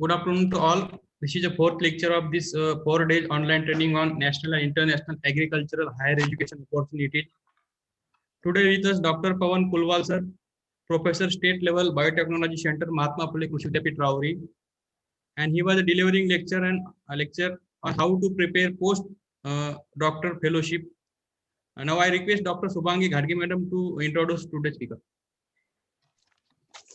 Good afternoon to all. This is the fourth lecture of this 4 days online training on national and international agricultural higher education opportunities. Today with us Dr. Pawan Kulwal sir, Professor State Level Biotechnology Center, Mahatma Phule Krishi Vidyapith Rauri, and he was delivering lecture on how to prepare post doctor fellowship. Now I request Dr. Subhangi Gharge madam to introduce today's speaker.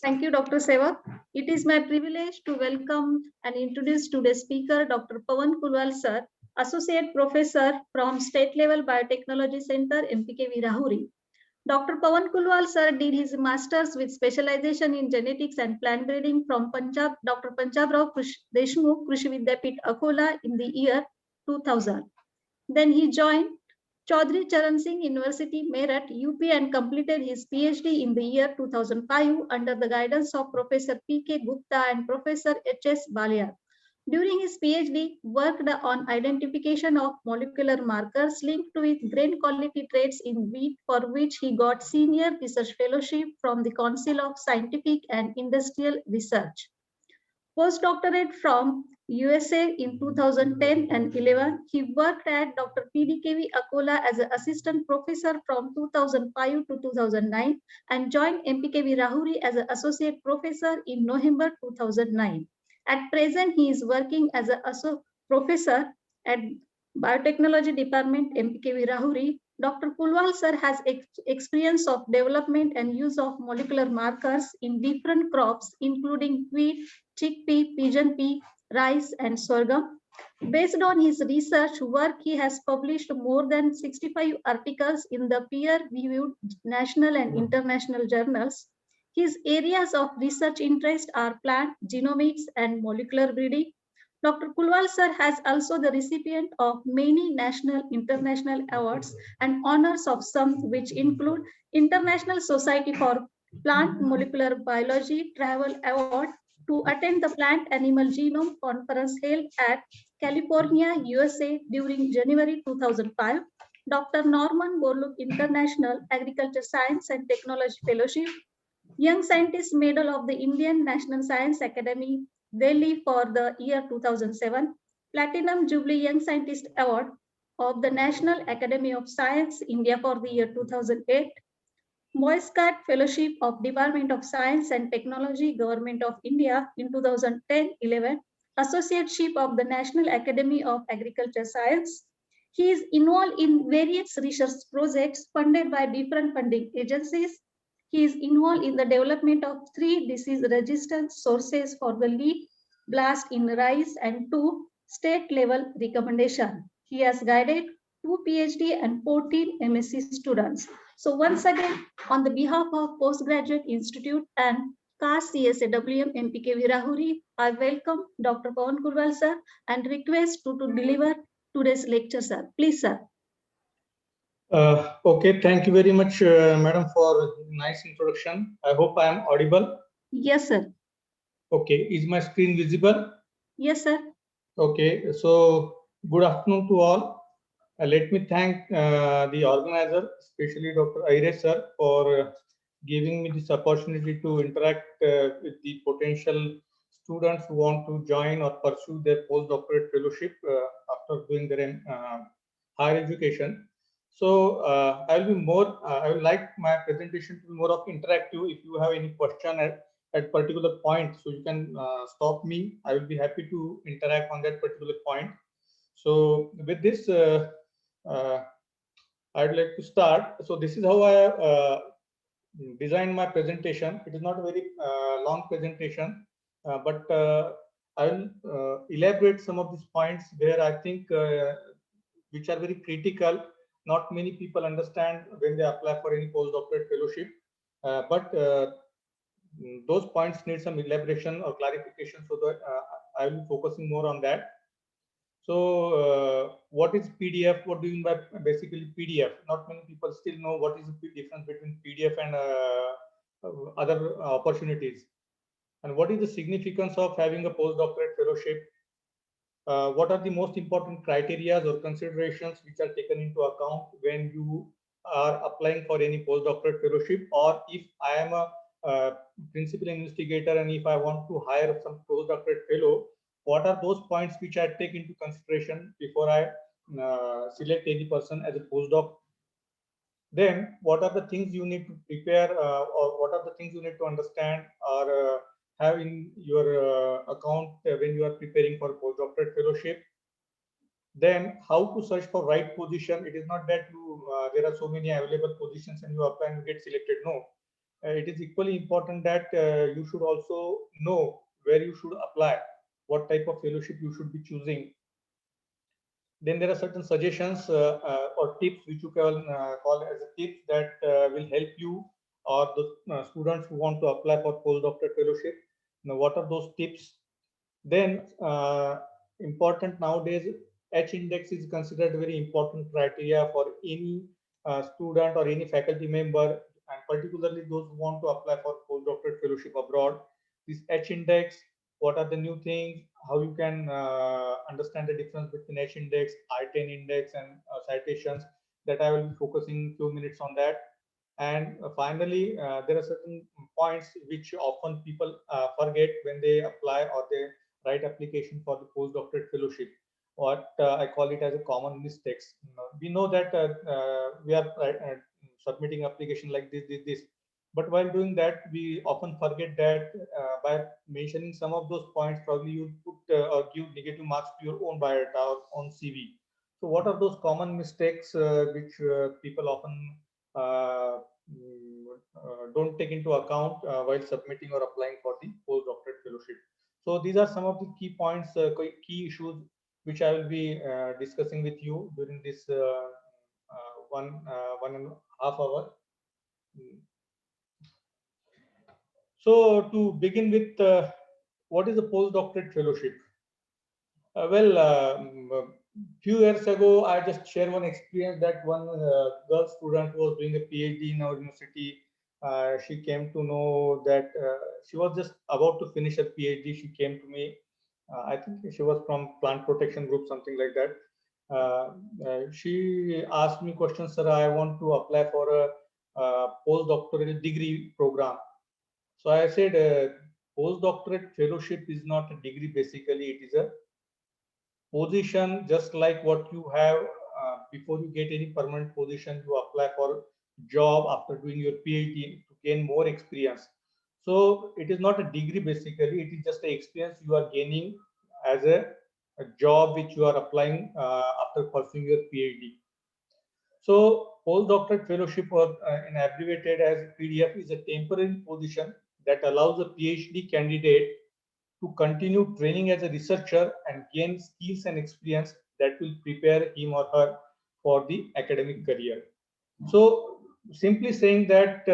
Thank you, Dr. Sevak. It is my privilege to welcome and introduce today's speaker, Dr. Pawan Kulwal sir, Associate Professor from State Level Biotechnology Center, MPKV Rahuri. Dr. Pawan Kulwal sir did his master's with specialization in genetics and plant breeding from Dr. Panjab Rao Deshmukh Krishi Vidyapith Akola in the year 2000. Then he joined Chaudhry Charan Singh University, Meerut, UP, and completed his PhD in the year 2005 under the guidance of Professor P.K. Gupta and Professor H.S. Balia. During his PhD, worked on identification of molecular markers linked with grain quality traits in wheat, for which he got senior research fellowship from the Council of Scientific and Industrial Research. Postdoctorate from USA in 2010 and 11. He worked at Dr. PDKV Akola as an assistant professor from 2005 to 2009 and joined MPKV Rahuri as an associate professor in November 2009. At present, he is working as an professor at Biotechnology Department, MPKV Rahuri. Dr. Kulwal sir has experience of development and use of molecular markers in different crops, including wheat, chickpea, pigeon pea, rice, and sorghum. Based on his research work, he has published more than 65 articles in the peer-reviewed national and international journals. His areas of research interest are plant genomics and molecular breeding. Dr. Kulwal sir has also the recipient of many national, international awards and honors of some, which include International Society for Plant Molecular Biology Travel Award to attend the Plant Animal Genome Conference held at California, USA during January 2005. Dr. Norman Borlaug International Agriculture Science and Technology Fellowship, Young Scientist Medal of the Indian National Science Academy, Delhi for the year 2007, Platinum Jubilee Young Scientist Award of the National Academy of Science, India for the year 2008, Moiscart Fellowship of Department of Science and Technology, Government of India in 2010-11, Associateship of the National Academy of Agriculture Science. He is involved in various research projects funded by different funding agencies. He is involved in the development of 3 disease resistance sources for the leaf blast in rice and 2 state level recommendations. He has guided 2 PhD and 14 MSc students. So once again, on the behalf of Postgraduate Institute and CAS CSAWM MPKV Rahuri, I welcome Dr. Pawan Kulwal sir and request to deliver today's lecture, sir. Please, sir. Okay, thank you very much, madam, for nice introduction. I hope I am audible. Yes, sir. Okay, is my screen visible? Yes, sir. Okay, so good afternoon to all. Let me thank the organizer, especially Dr. Aire sir, for giving me this opportunity to interact with the potential students who want to join or pursue their postdoctorate fellowship after doing their higher education. So I would like my presentation to be more of interactive. If you have any question at particular point, so you can stop me. I will be happy to interact on that particular point. So with this, I'd like to start. So this is how I designed my presentation. It is not a very long presentation, but I will elaborate some of these points where I think which are very critical. Not many people understand when they apply for any postdoctorate fellowship, but those points need some elaboration or clarification, so that I will be focusing more on that. So what is PDF? What do you mean by basically PDF? Not many people still know what is the difference between PDF and other opportunities. And what is the significance of having a postdoctorate fellowship? What are the most important criteria or considerations which are taken into account when you are applying for any postdoctorate fellowship? Or if I am principal investigator and if I want to hire some postdoctorate fellow, what are those points which I take into consideration before I select any person as a postdoc? Then what are the things you need to prepare or what are the things you need to understand or have in your account when you are preparing for postdoctorate fellowship? Then how to search for right position. It is not that you there are so many available positions and you apply and you get selected. No, it is equally important that you should also know where you should apply, what type of fellowship you should be choosing. Then there are certain suggestions or tips which you can call as a tips that will help you or the students who want to apply for postdoctorate fellowship. Now, what are those tips? Then important nowadays, H index is considered very important criteria for any student or any faculty member, and particularly those who want to apply for postdoctorate fellowship abroad. This H index, what are the new things, how you can understand the difference between H index, I-10 index, and citations, that I will be focusing few minutes on that. And finally, there are certain points which often people forget when they apply or they write application for the postdoctorate fellowship. What I call it as a common mistakes. We know that we are submitting application like this. But while doing that, we often forget that by mentioning some of those points, probably you put or give negative marks to your own biodata or on CV. So what are those common mistakes which people often don't take into account while submitting or applying for the postdoctorate fellowship? So these are some of the key points, key issues which I will be discussing with you during this 1.5 hour. So to begin with, what is a postdoctorate fellowship? Few years ago, I just shared one experience that one girl student who was doing a PhD in our university. She came to know that she was just about to finish her PhD. She came to me. I think she was from plant protection group, something like that. She asked me questions, sir, I want to apply for a postdoctoral degree program. So I said, postdoctorate fellowship is not a degree, basically, it is a position, just like what you have before you get any permanent position, you apply for job after doing your PhD to gain more experience. So it is not a degree, basically, it is just an experience you are gaining as a job which you are applying after pursuing your PhD. So postdoctorate fellowship, or in abbreviated as PDF, is a temporary position that allows a PhD candidate to continue training as a researcher and gain skills and experience that will prepare him or her for the academic career. So simply saying that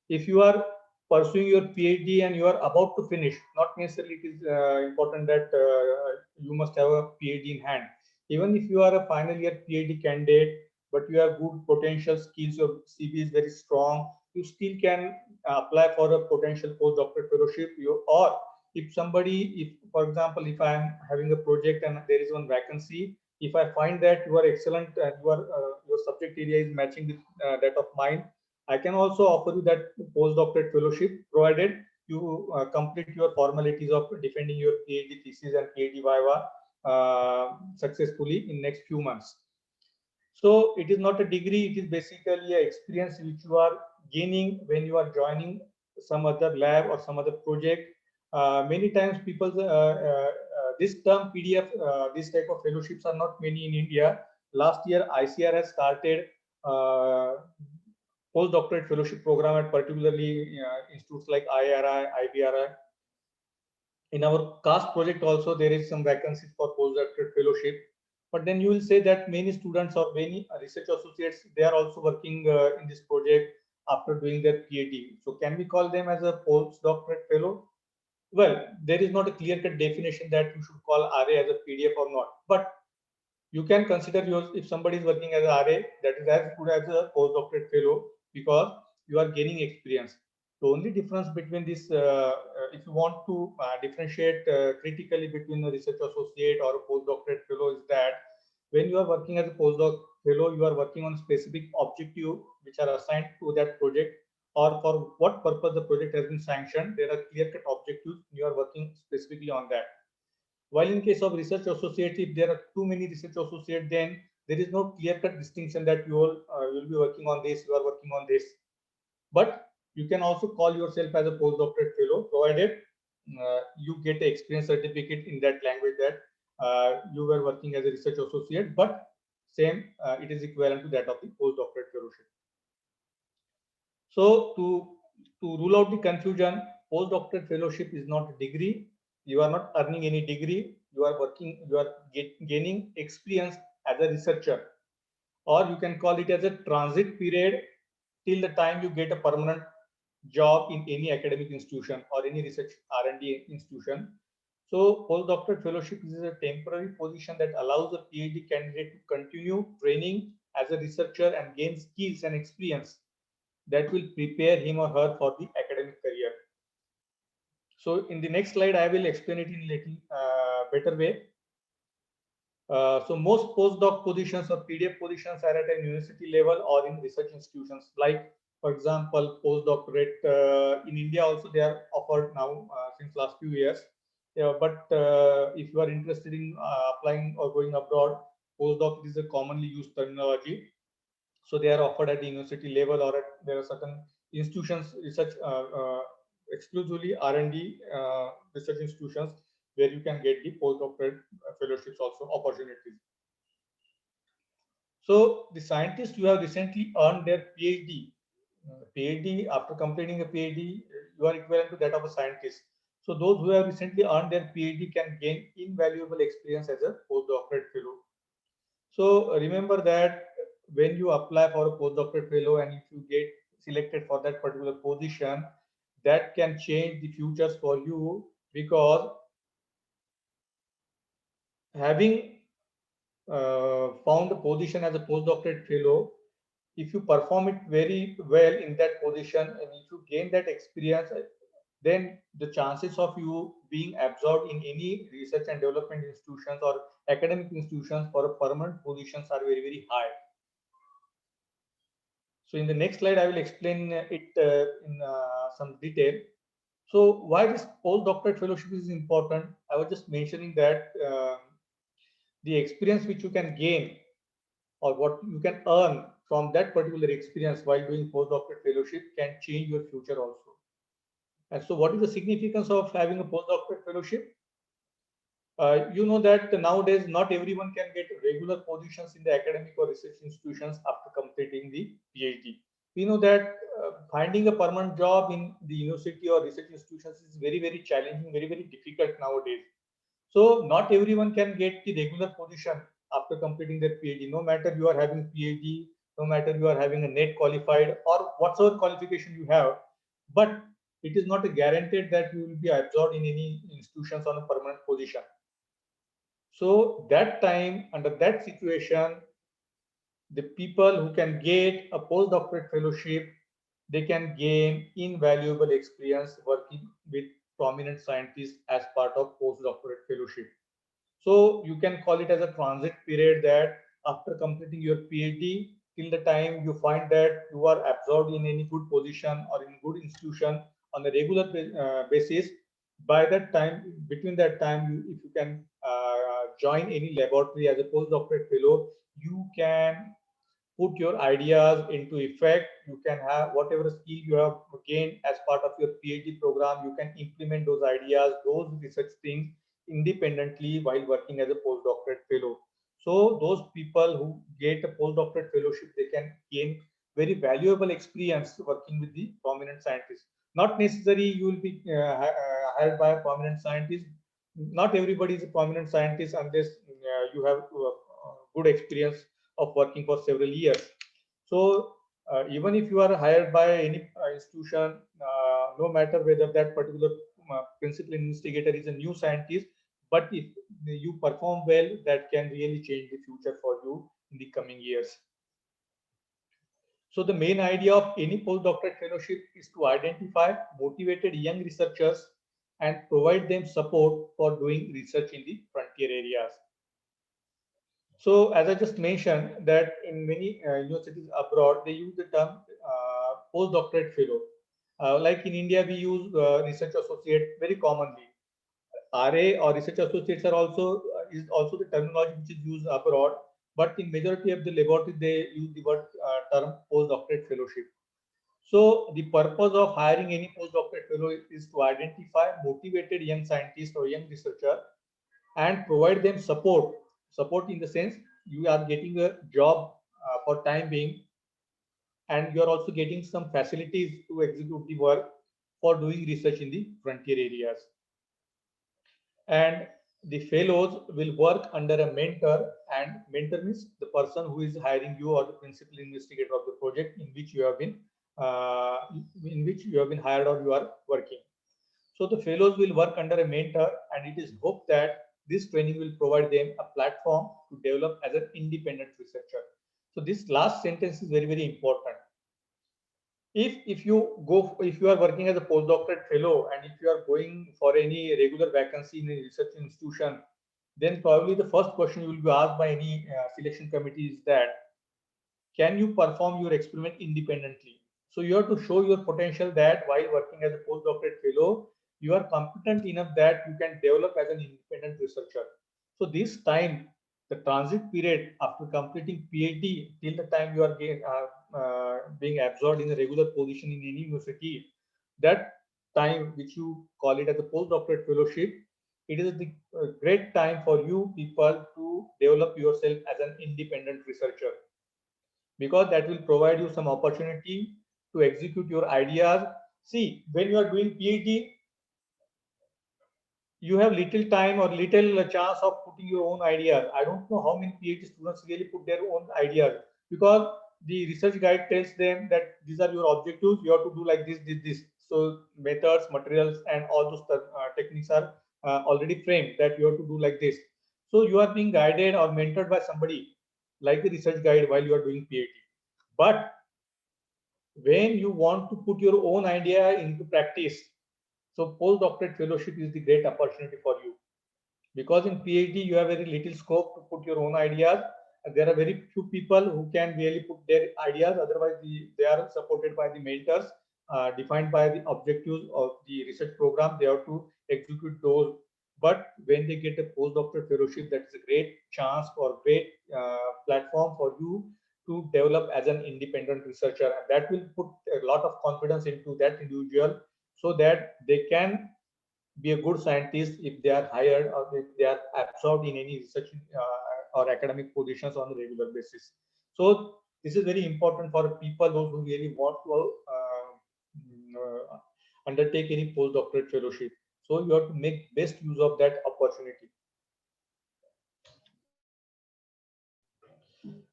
if you are pursuing your PhD and you are about to finish, not necessarily it is important that you must have a PhD in hand. Even if you are a final year PhD candidate, but you have good potential skills, your CV is very strong, you still can apply for a potential postdoctoral fellowship. Or if somebody, if for example, if I am having a project and there is one vacancy, if I find that you are excellent and your subject area is matching with that of mine, I can also offer you that postdoctorate fellowship, provided you complete your formalities of defending your PhD thesis and PhD viva successfully in next few months. So it is not a degree, it is basically an experience which you are gaining when you are joining some other lab or some other project. Many times people, this term PDF, this type of fellowships are not many in India. Last year, ICR has started postdoctorate fellowship program at particularly institutes like IRI, IBRI. In our CAST project also, there is some vacancies for postdoctorate fellowship. But then you will say that many students or many research associates, they are also working in this project after doing their PhD. So can we call them as a postdoctorate fellow? Well, there is not a clear-cut definition that you should call RA as a PDF or not. But you can consider if somebody is working as a RA, that is as good as a postdoctorate fellow, because you are gaining experience. The only difference between this, if you want to differentiate critically between a research associate or a postdoctorate fellow, is that when you are working as a postdoc fellow, you are working on specific objective which are assigned to that project. or for what purpose the project has been sanctioned. There are clear-cut objectives. You are working specifically on that. While in case of research associate, if there are too many research associates, then there is no clear-cut distinction that you all will be working on this, you are working on this. But you can also call yourself as a postdoctorate fellow, provided you get an experience certificate in that language that you were working as a research associate, but same, it is equivalent to that of the postdoctorate fellowship. So to rule out the confusion, postdoctorate fellowship is not a degree. You are not earning any degree. You are working, you are gaining experience as a researcher, or you can call it as a transit period till the time you get a permanent job in any academic institution or any research R&D institution. So postdoctorate fellowship is a temporary position that allows a PhD candidate to continue training as a researcher and gain skills and experience that will prepare him or her for the academic career. So in the next slide, I will explain it in a little better way. So most postdoc positions or PDF positions are at a university level or in research institutions. Like, for example, postdoctorate in India also they are offered now since last few years. Yeah, but if you are interested in applying or going abroad, postdoc is a commonly used terminology. So they are offered at the university level, or there are certain institutions, research exclusively R&D research institutions where you can get the postdoctorate fellowships also opportunities. So the scientists who have recently earned their PhD, after completing a PhD, you are equivalent to that of a scientist. So those who have recently earned their PhD can gain invaluable experience as a postdoctorate fellow. So remember that when you apply for a postdoctorate fellow and if you get selected for that particular position, that can change the futures for you, because having found a position as a postdoctorate fellow, if you perform it very well in that position and if you gain that experience, then the chances of you being absorbed in any research and development institutions or academic institutions for a permanent positions are very, very high. So in the next slide, I will explain it in some detail. So why this postdoctorate fellowship is important? I was just mentioning that the experience which you can gain or what you can earn from that particular experience while doing postdoctorate fellowship can change your future also. And so what is the significance of having a postdoctorate fellowship? You know that nowadays not everyone can get regular positions in the academic or research institutions after completing the PhD. We know that finding a permanent job in the university or research institutions is very, very challenging, very, very difficult nowadays. So not everyone can get the regular position after completing their PhD, no matter you are having PhD, no matter you are having a NET qualified or whatsoever qualification you have, but it is not guaranteed that you will be absorbed in any institutions on a permanent position. So that time, under that situation, the people who can get a postdoctorate fellowship, they can gain invaluable experience working with prominent scientists as part of postdoctorate fellowship. So you can call it as a transit period, that after completing your PhD, till the time you find that you are absorbed in any good position or in good institution on a regular basis, by that time, between that time, if you can join any laboratory as a postdoctorate fellow, you can put your ideas into effect. You can have whatever skill you have gained as part of your PhD program, you can implement those ideas, those research things independently while working as a postdoctorate fellow. So those people who get a postdoctorate fellowship, they can gain very valuable experience working with the prominent scientists. Not necessary you will be hired by a prominent scientist. Not everybody is a prominent scientist unless you have good experience of working for several years. So even if you are hired by any institution, no matter whether that particular principal investigator is a new scientist, but if you perform well, that can really change the future for you in the coming years. So the main idea of any postdoctorate fellowship is to identify motivated young researchers and provide them support for doing research in the frontier areas. So as I just mentioned that in many universities abroad, they use the term postdoctorate fellow. Like in India, we use research associate very commonly. RA or research associates are also is also the terminology which is used abroad, but in majority of the laboratories they use the word term postdoctorate fellowship. So the purpose of hiring any postdoctorate fellow is to identify motivated young scientists or young researcher and provide them support. Support in the sense you are getting a job for time being, and you are also getting some facilities to execute the work for doing research in the frontier areas. And the fellows will work under a mentor, and mentor means the person who is hiring you or the principal investigator of the project in which you have been hired or you are working. So the fellows will work under a mentor, and it is hoped that this training will provide them a platform to develop as an independent researcher. So this last sentence is very, very important. If you are working as a postdoctorate fellow and if you are going for any regular vacancy in a research institution, then probably the first question you will be asked by any selection committee is that, can you perform your experiment independently? So you have to show your potential that while working as a postdoctorate fellow, you are competent enough that you can develop as an independent researcher. So this time, the transit period after completing PhD till the time you are being absorbed in a regular position in any university, that time which you call it as a postdoctorate fellowship, it is the great time for you people to develop yourself as an independent researcher, because that will provide you some opportunity to execute your ideas. See, when you are doing PhD, you have little time or little chance of putting your own ideas. I don't know how many PhD students really put their own ideas, because the research guide tells them that these are your objectives, you have to do like this. So methods, materials, and all those techniques are already framed that you have to do like this. So you are being guided or mentored by somebody like the research guide while you are doing PhD. But when you want to put your own idea into practice, so postdoctorate fellowship is the great opportunity for you, because in PhD you have very little scope to put your own ideas. There are very few people who can really put their ideas. Otherwise, they are supported by the mentors, defined by the objectives of the research program. They have to execute those. But when they get a postdoctorate fellowship, that is a great chance or great platform for you to develop as an independent researcher, and that will put a lot of confidence into that individual, so that they can be a good scientist if they are hired or if they are absorbed in any research or academic positions on a regular basis. So this is very important for people those who really want to undertake any postdoctorate fellowship. So you have to make best use of that opportunity.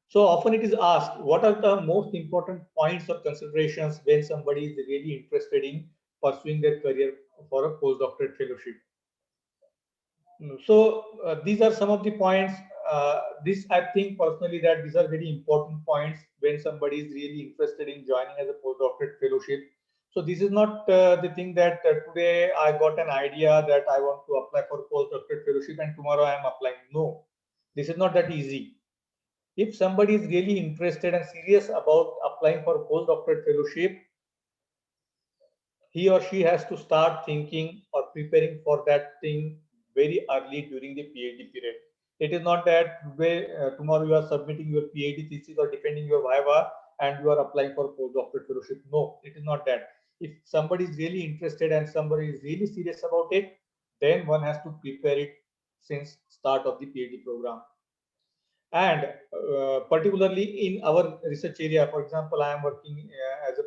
So often it is asked, what are the most important points or considerations when somebody is really interested in pursuing their career for a postdoctorate fellowship? So these are some of the points. This I think personally that these are very important points when somebody is really interested in joining as a postdoctorate fellowship. So this is not the thing that today I got an idea that I want to apply for postdoctorate fellowship and tomorrow I am applying. No, this is not that easy. If somebody is really interested and serious about applying for postdoctorate fellowship, he or she has to start thinking or preparing for that thing very early during the PhD period. It is not that today, tomorrow you are submitting your PhD thesis or defending your viva and you are applying for postdoctorate fellowship. No, it is not that. If somebody is really interested and somebody is really serious about it, then one has to prepare it since start of the PhD program. And particularly in our research area, for example, I am working as a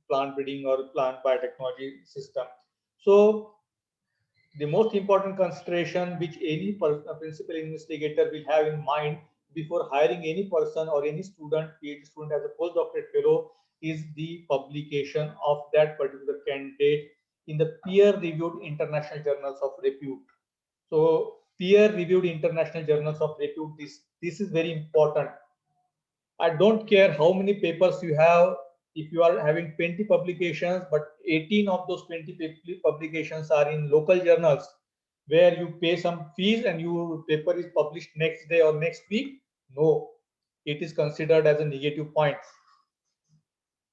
plant breeding or plant biotechnology system. So the most important consideration which any principal investigator will have in mind before hiring any person or any student, PhD student as a postdoctorate fellow, is the publication of that particular candidate in the peer-reviewed international journals of repute. So peer-reviewed international journals of repute, this is very important. I don't care how many papers you have. If you are having 20 publications, but 18 of those 20 publications are in local journals where you pay some fees and your paper is published next day or next week, no, it is considered as a negative point.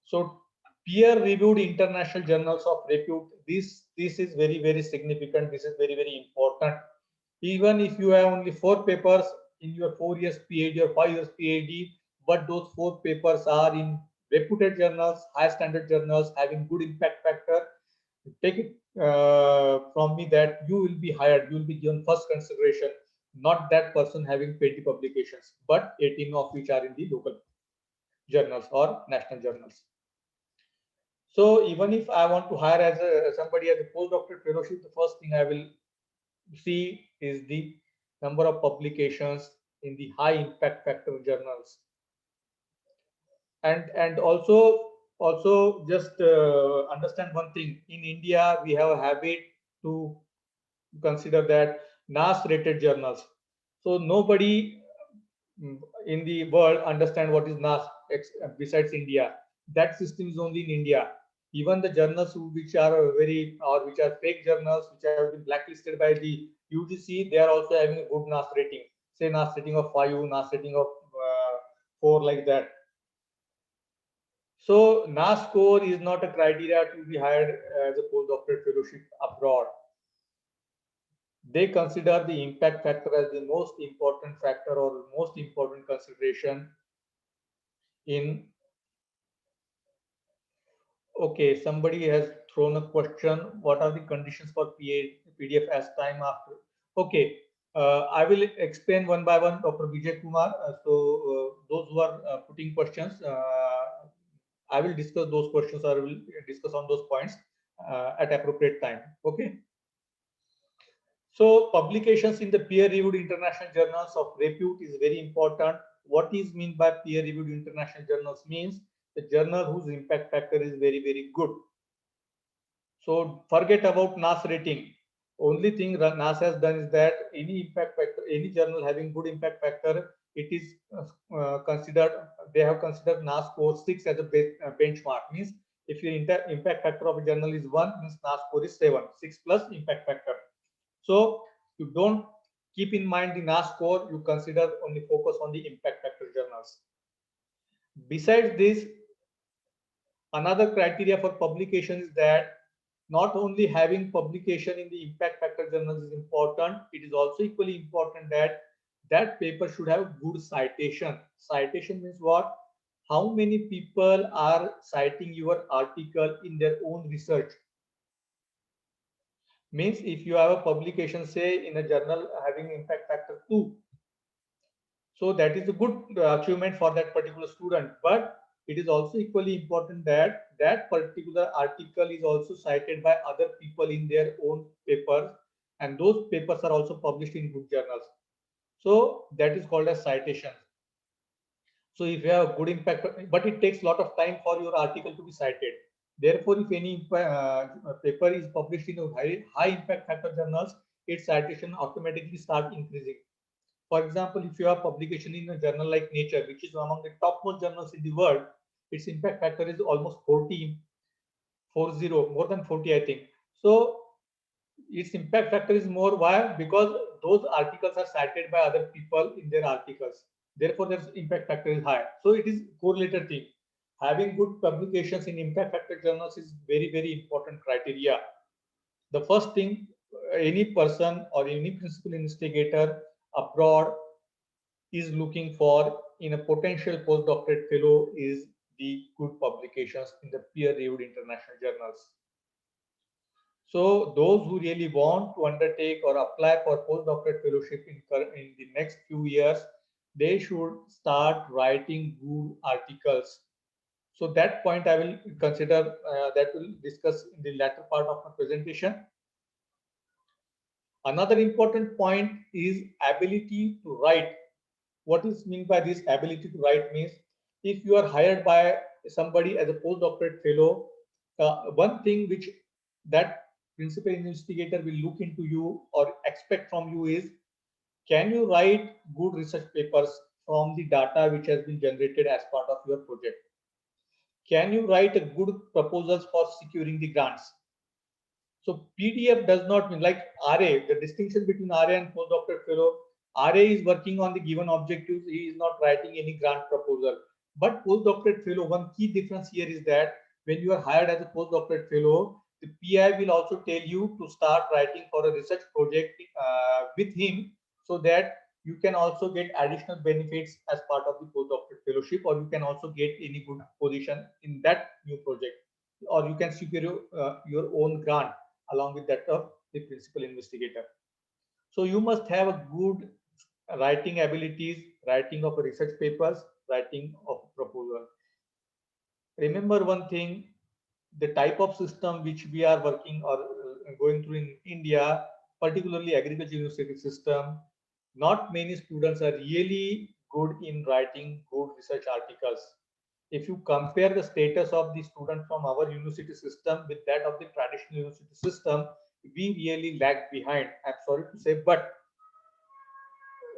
So peer-reviewed international journals of repute. This is very, very significant. This is very, very important. Even if you have only 4 papers in your 4 years PhD or 5 years PhD, but those 4 papers are in reputed journals, high standard journals, having good impact factor, take it from me that you will be hired, you will be given first consideration, not that person having 20 publications, but 18 of which are in the local journals or national journals. So even if I want to hire as somebody as a postdoctoral fellowship, the first thing I will see is the number of publications in the high impact factor journals. And also just understand one thing. In India, we have a habit to consider that NAS rated journals. So nobody in the world understand what is NAS besides India. That system is only in India. Even the journals which are which are fake journals, which have been blacklisted by the UGC, they are also having a good NAS rating. Say NAS rating of 5, NAS rating of 4, like that. So NAS score is not a criteria to be hired as a postdoctoral fellowship abroad. They consider the impact factor as the most important factor or most important consideration in. Okay, somebody has thrown a question. What are the conditions for PDF as time after? Okay, I will explain one by one, Dr. Vijay Kumar. Those who are putting questions, I will discuss those questions, or I will discuss on those points at appropriate time. Okay. So publications in the peer-reviewed international journals of repute is very important. What is meant by peer-reviewed international journals means the journal whose impact factor is very, very good. So forget about NAS rating. Only thing NAS has done is that any impact factor, any journal having good impact factor, it is considered. They have considered NAS score 6 as a benchmark. Means if your impact factor of a journal is 1, means NAS score is 7, 6 plus impact factor. So you don't keep in mind the NAS score, you consider only focus on the impact factor journals. Besides this, another criteria for publication is that not only having publication in the impact factor journals is important, it is also equally important that that paper should have good citation. Citation means what? How many people are citing your article in their own research? Means if you have a publication, say in a journal having impact factor 2, so that is a good achievement for that particular student. But it is also equally important that that particular article is also cited by other people in their own papers, and those papers are also published in good journals. So that is called as citation. So if you have a good impact, but it takes a lot of time for your article to be cited. Therefore, if any paper is published in a high impact factor journals, its citation automatically start increasing. For example, if you have publication in a journal like Nature, which is among the topmost journals in the world, its impact factor is almost 40, more than 40, I think. So its impact factor is more. Why? Because those articles are cited by other people in their articles. Therefore, their impact factor is high. So it is correlated thing. Having good publications in impact factor journals is very, very important criteria. The first thing any person or any principal investigator abroad is looking for in a potential postdoctorate fellow is the good publications in the peer-reviewed international journals. So those who really want to undertake or apply for postdoctorate fellowship in the next few years, they should start writing good articles. So that point I will consider, that will discuss in the latter part of my presentation. Another important point is ability to write. What is meant by this ability to write means if you are hired by somebody as a postdoctorate fellow, one thing which that principal investigator will look into you or expect from you is, can you write good research papers from the data which has been generated as part of your project? Can you write a good proposals for securing the grants? So PDF does not mean like RA, the distinction between RA and postdoctorate fellow. RA is working on the given objectives. He is not writing any grant proposal. But postdoctorate fellow, one key difference here is that when you are hired as a postdoctorate fellow, the PI will also tell you to start writing for a research project with him, so that you can also get additional benefits as part of the postdoctorate fellowship, or you can also get any good position in that new project, or you can secure your own grant along with that of the principal investigator. So you must have a good writing abilities, writing of research papers, writing of proposal. Remember one thing, the type of system which we are working or going through in India, particularly agriculture university system, not many students are really good in writing good research articles. If you compare the status of the student from our university system with that of the traditional university system, we really lag behind. I'm sorry to say, but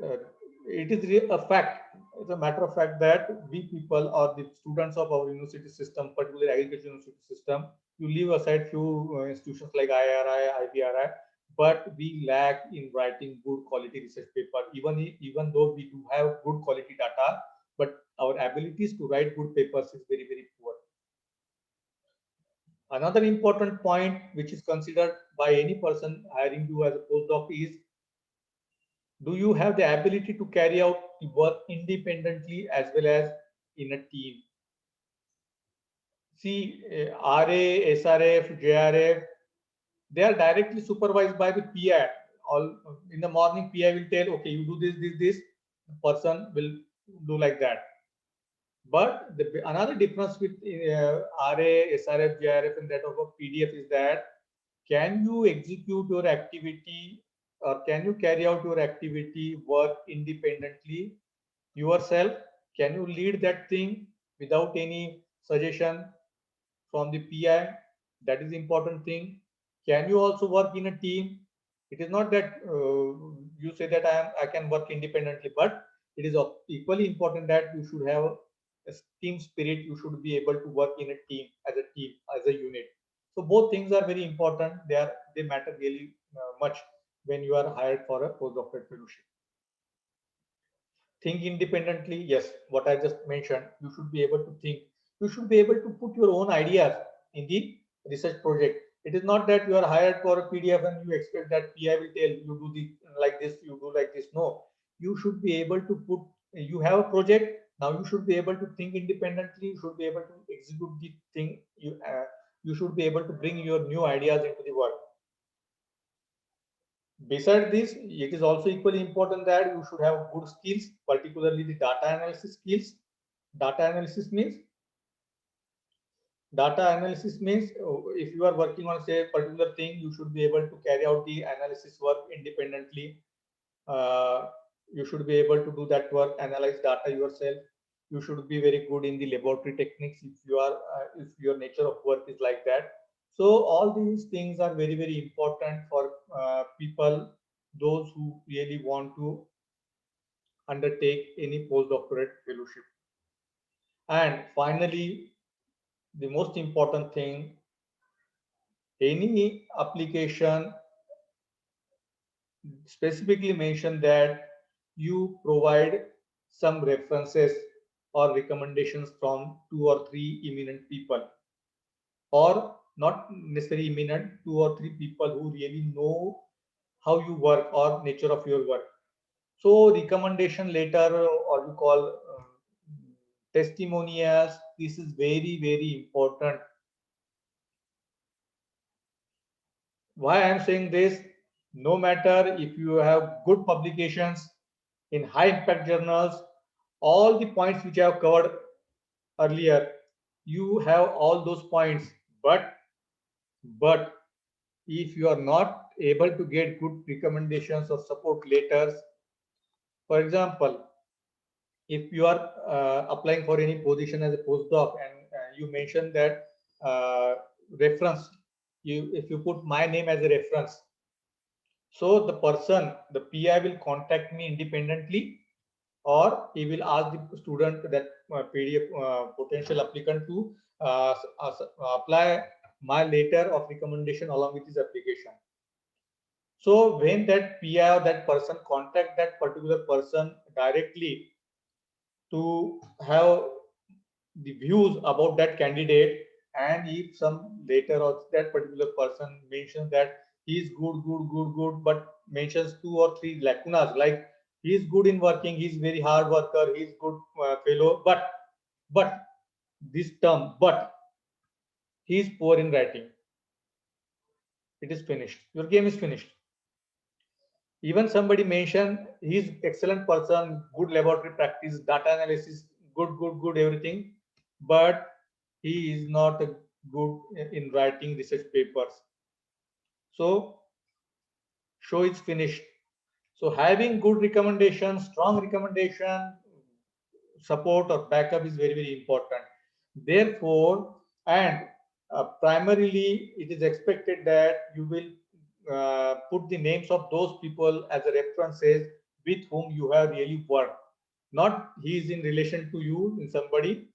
uh, it is a fact. It's a matter of fact that we people or the students of our university system, particularly agriculture university system, you leave aside few institutions like IRI, IBRI, but we lack in writing good quality research paper. Even though we do have good quality data, but our abilities to write good papers is very poor. Another important point which is considered by any person hiring you as a postdoc is, do you have the ability to carry out the work independently as well as in a team? See, RA, SRF, JRF, they are directly supervised by the PI. All in the morning, PI will tell, okay, you do this. The person will do like that. But another difference with RA, SRF, JRF, and that of a PDF is that, can you execute your activity, or can you carry out your activity work independently yourself? Can you lead that thing without any suggestion from the PI? That is the important thing. Can you also work in a team? It is not that you say that I can work independently, but it is equally important that you should have a team spirit. You should be able to work in a team, as a unit. So both things are very important. They matter really much when you are hired for a postdoctorate fellowship. Think independently. Yes, what I just mentioned, you should be able to think. You should be able to put your own ideas in the research project. It is not that you are hired for a PDF and you expect that PI will tell you do the like this, you do like this. No, you should be able to put, you have a project, now you should be able to think independently. You should be able to execute the thing. You should be able to bring your new ideas into the work. Besides this, it is also equally important that you should have good skills, particularly the data analysis skills. Data analysis means if you are working on, say, a particular thing, you should be able to carry out the analysis work independently. You should be able to do that work, analyze data yourself. You should be very good in the laboratory techniques if your nature of work is like that. So all these things are very important for people, those who really want to undertake any postdoctorate fellowship. And finally, the most important thing, any application specifically mention that you provide some references or recommendations from 2 or 3 eminent people, or not necessarily eminent, 2 or 3 people who really know how you work or nature of your work. So recommendation letter, or we call testimonials, this is very important. Why I am saying this? No matter if you have good publications in high impact journals, all the points which I have covered earlier, you have all those points, but if you are not able to get good recommendations or support letters, for example, if you are applying for any position as a postdoc and you mention that reference, if you put my name as a reference, so the PI will contact me independently, or he will ask the student, that PDF potential applicant, to apply my letter of recommendation along with his application. So when that PI or that person contact that particular person directly to have the views about that candidate, and if some later or that particular person mentions that he is good, but mentions 2 or 3 lacunas, like he is good in working, he is very hard worker, he is good fellow, but this term, but he is poor in writing, it is finished. Your game is finished. Even somebody mentioned he is excellent person, good laboratory practice, data analysis, good everything, but he is not good in writing research papers. So show is finished. So having good recommendation, strong recommendation, support or backup is very important. Therefore, and primarily it is expected that you will put the names of those people as a references with whom you have really worked. Not he is in relation to you in somebody,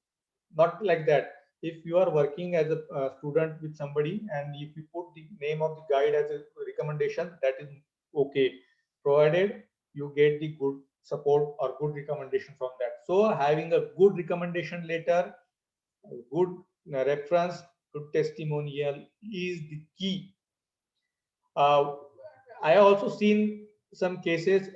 not like that. If you are working as a student with somebody and if you put the name of the guide as a recommendation, that is okay, provided you get the good support or good recommendation from that. So having a good recommendation letter, good reference, good testimonial is the key. I also seen some cases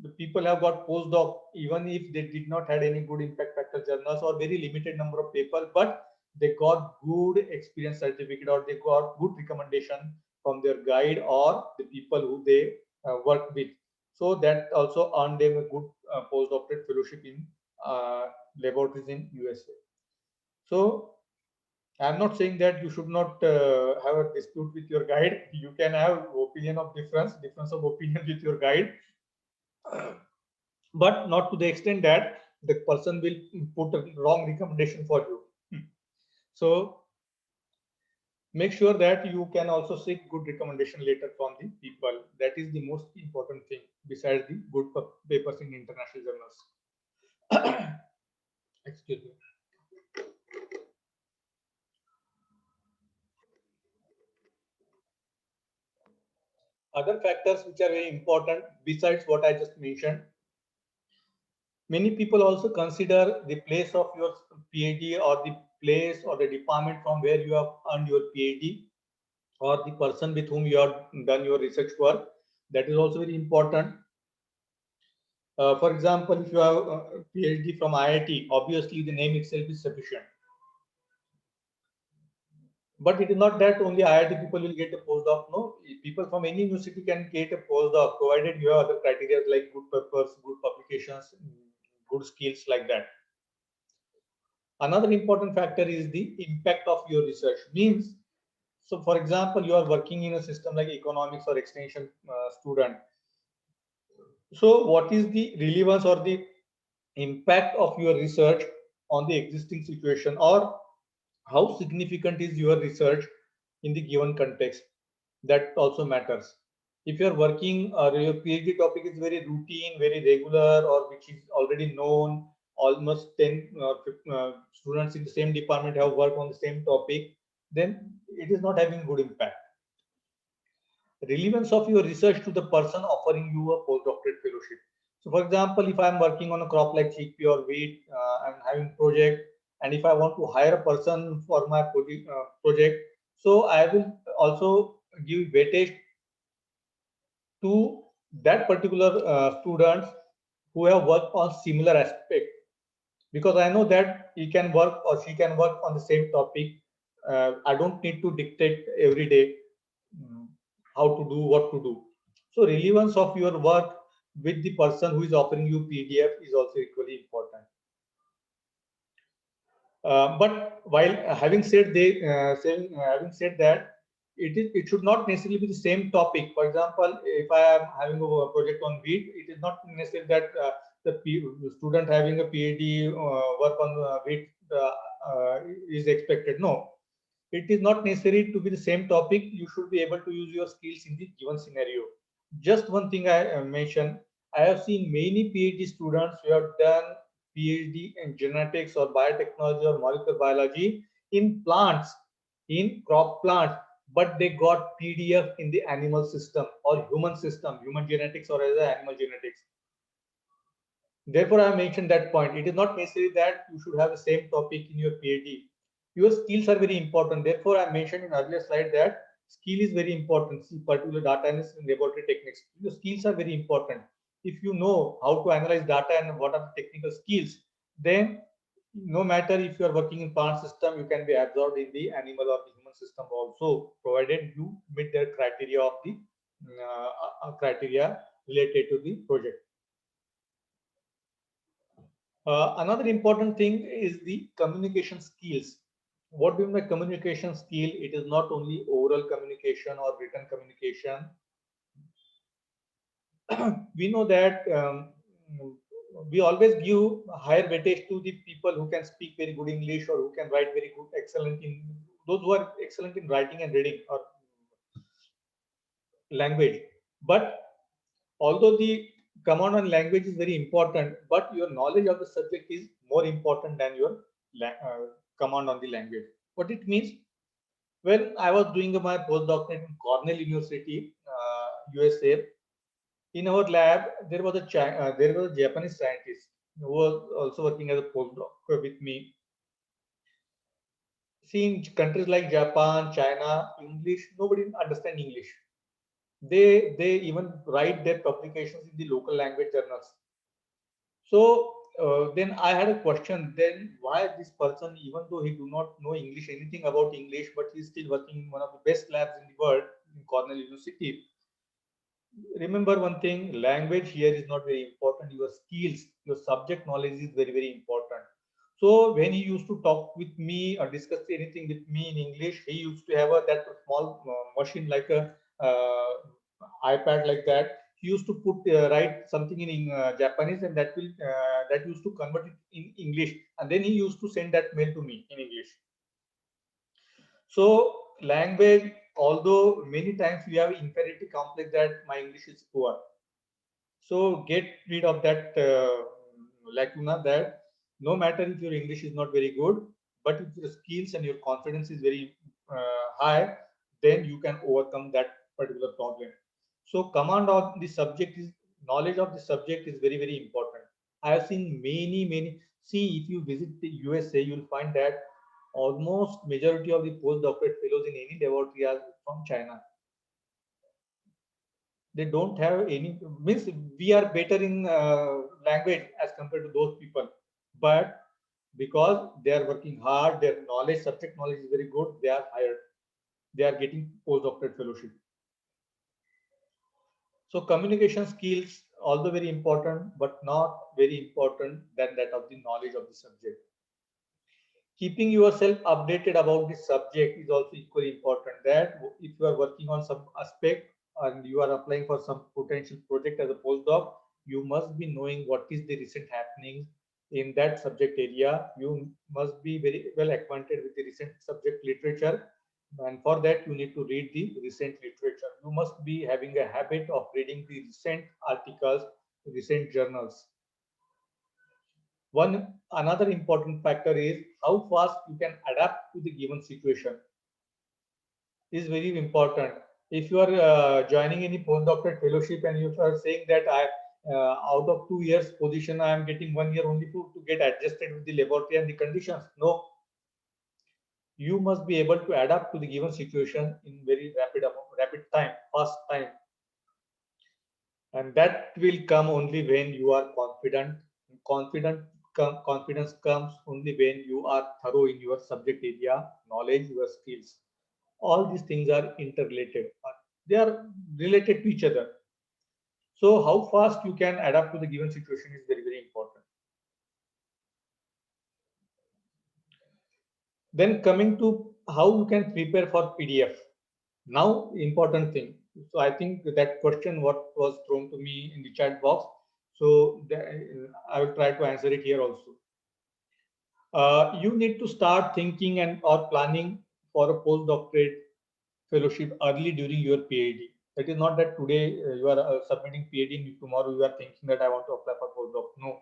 the people have got postdoc even if they did not had any good impact factor journals or very limited number of people, but they got good experience certificate or they got good recommendation from their guide or the people who they work with. So that also earned them a good postdoctorate fellowship in laboratories in USA. So I'm not saying that you should not have a dispute with your guide. You can have opinion of difference of opinion with your guide, but not to the extent that the person will put a wrong recommendation for you. So make sure that you can also seek good recommendation letter from the people. That is the most important thing besides the good papers in international journals. Excuse me. Other factors which are very important besides what I just mentioned, many people also consider the place of your PhD or the place or the department from where you have earned your PhD or the person with whom you have done your research work. That is also very important. For example, if you have a PhD from IIT, obviously the name itself is sufficient. But it is not that only IIT people will get a postdoc. No, people from any university can get a postdoc, provided you have other criteria like good papers, good publications, good skills like that. Another important factor is the impact of your research. Means, so for example, you are working in a system like economics or extension student. So what is the relevance or the impact of your research on the existing situation, or how significant is your research in the given context? That also matters. If you are working or your PhD topic is very routine, very regular, or which is already known, almost 10 or 15, students in the same department have worked on the same topic, then it is not having good impact. Relevance of your research to the person offering you a postdoctorate fellowship. So, for example, if I'm working on a crop like chickpea or wheat, I'm having project, and if I want to hire a person for my project, so I will also give weightage to that particular students who have worked on similar aspect, because I know that he can work or she can work on the same topic. I don't need to dictate every day how to do what to do. So relevance of your work with the person who is offering you PDF is also equally important. But while having said that, it should not necessarily be the same topic. For example, if I am having a project on wheat, it is not necessarily that the student having a PhD work on wheat is expected. No, it is not necessary to be the same topic. You should be able to use your skills in the given scenario. Just one thing I mentioned, I have seen many PhD students who have done PhD in genetics or biotechnology or molecular biology in plants, in crop plants, but they got PDF in the animal system or human system, human genetics or as animal genetics. Therefore, I mentioned that point. It is not necessary that you should have the same topic in your PhD. Your skills are very important. Therefore, I mentioned in earlier slide that skill is very important. See, particular data analysis and laboratory techniques. Your skills are very important. If you know how to analyze data and what are the technical skills, then no matter if you are working in plant system, you can be absorbed in the animal or the human system also, provided you meet the criteria of the criteria related to the project. Another important thing is the communication skills. What do you mean by communication skill? It is not only oral communication or written communication. We know that we always give higher weightage to the people who can speak very good English or who can write very good, excellent in those who are excellent in writing and reading or language. But although the command on language is very important, but your knowledge of the subject is more important than your command on the language. What it means? When I was doing my postdoctorate in Cornell University, USA, in our lab there was a Japanese scientist who was also working as a postdoc with me. See, in countries like Japan, China, English, nobody understand English. They even write their publications in the local language journals. So then I had a question. Then why this person, even though he do not know English, anything about English, but he's still working in one of the best labs in the world in Cornell University. Remember one thing: language here is not very important. Your skills, your subject knowledge is very very important. So when he used to talk with me or discuss anything with me in English, he used to have that small machine like a iPad like that. He used to put write something in Japanese, and that used to convert it in English, and then he used to send that mail to me in English. So language, although many times we have inferiority complex that my English is poor. So get rid of that lacuna, that no matter if your English is not very good, but if your skills and your confidence is very high, then you can overcome that particular problem. So command of the subject is, knowledge of the subject is very very important. I have seen many. See, if you visit the USA, you'll find that almost majority of the postdoctorate fellows in any laboratory are from China. They don't have any, means we are better in language as compared to those people, but because they are working hard, their knowledge, subject knowledge is very good, they are hired, they are getting postdoctorate fellowship. So communication skills, although very important, but not very important than that of the knowledge of the subject. Keeping yourself updated about the subject is also equally important. That if you are working on some aspect and you are applying for some potential project as a postdoc, you must be knowing what is the recent happenings in that subject area. You must be very well acquainted with the recent subject literature, and for that you need to read the recent literature. You must be having a habit of reading the recent articles, recent journals. Another important factor is how fast you can adapt to the given situation is very important. If you are joining any postdoctorate fellowship and you are saying that I out of 2 years position I am getting 1 year only to get adjusted with the laboratory and the conditions, no, you must be able to adapt to the given situation in very rapid time, fast time, and that will come only when you are confident. Confidence comes only when you are thorough in your subject area, knowledge, your skills. All these things are interrelated. They are related to each other. So how fast you can adapt to the given situation is very, very important. Then coming to how you can prepare for PDF. Now, important thing. So I think that question what was thrown to me in the chat box. So I will try to answer it here also. You need to start thinking and or planning for a postdoctorate fellowship early during your PhD. It is not that today you are submitting PhD and tomorrow you are thinking that I want to apply for postdoc. No.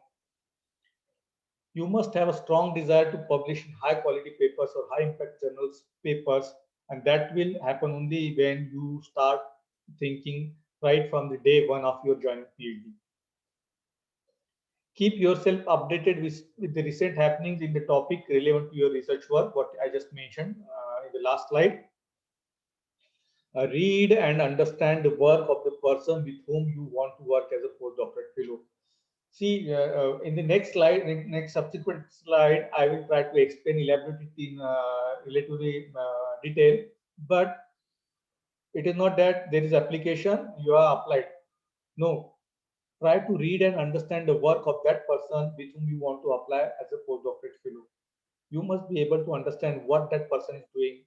You must have a strong desire to publish in high quality papers or high impact journals papers, and that will happen only when you start thinking right from the day one of your joining PhD. Keep yourself updated with the recent happenings in the topic relevant to your research work, what I just mentioned in the last slide. Read and understand the work of the person with whom you want to work as a postdoctoral fellow. See, in the next slide, next subsequent slide, I will try to explain elaborately in relatively detail, but it is not that there is application, you are applied. No, try to read and understand the work of that person with whom you want to apply as a postdoctorate fellow. You must be able to understand what that person is doing.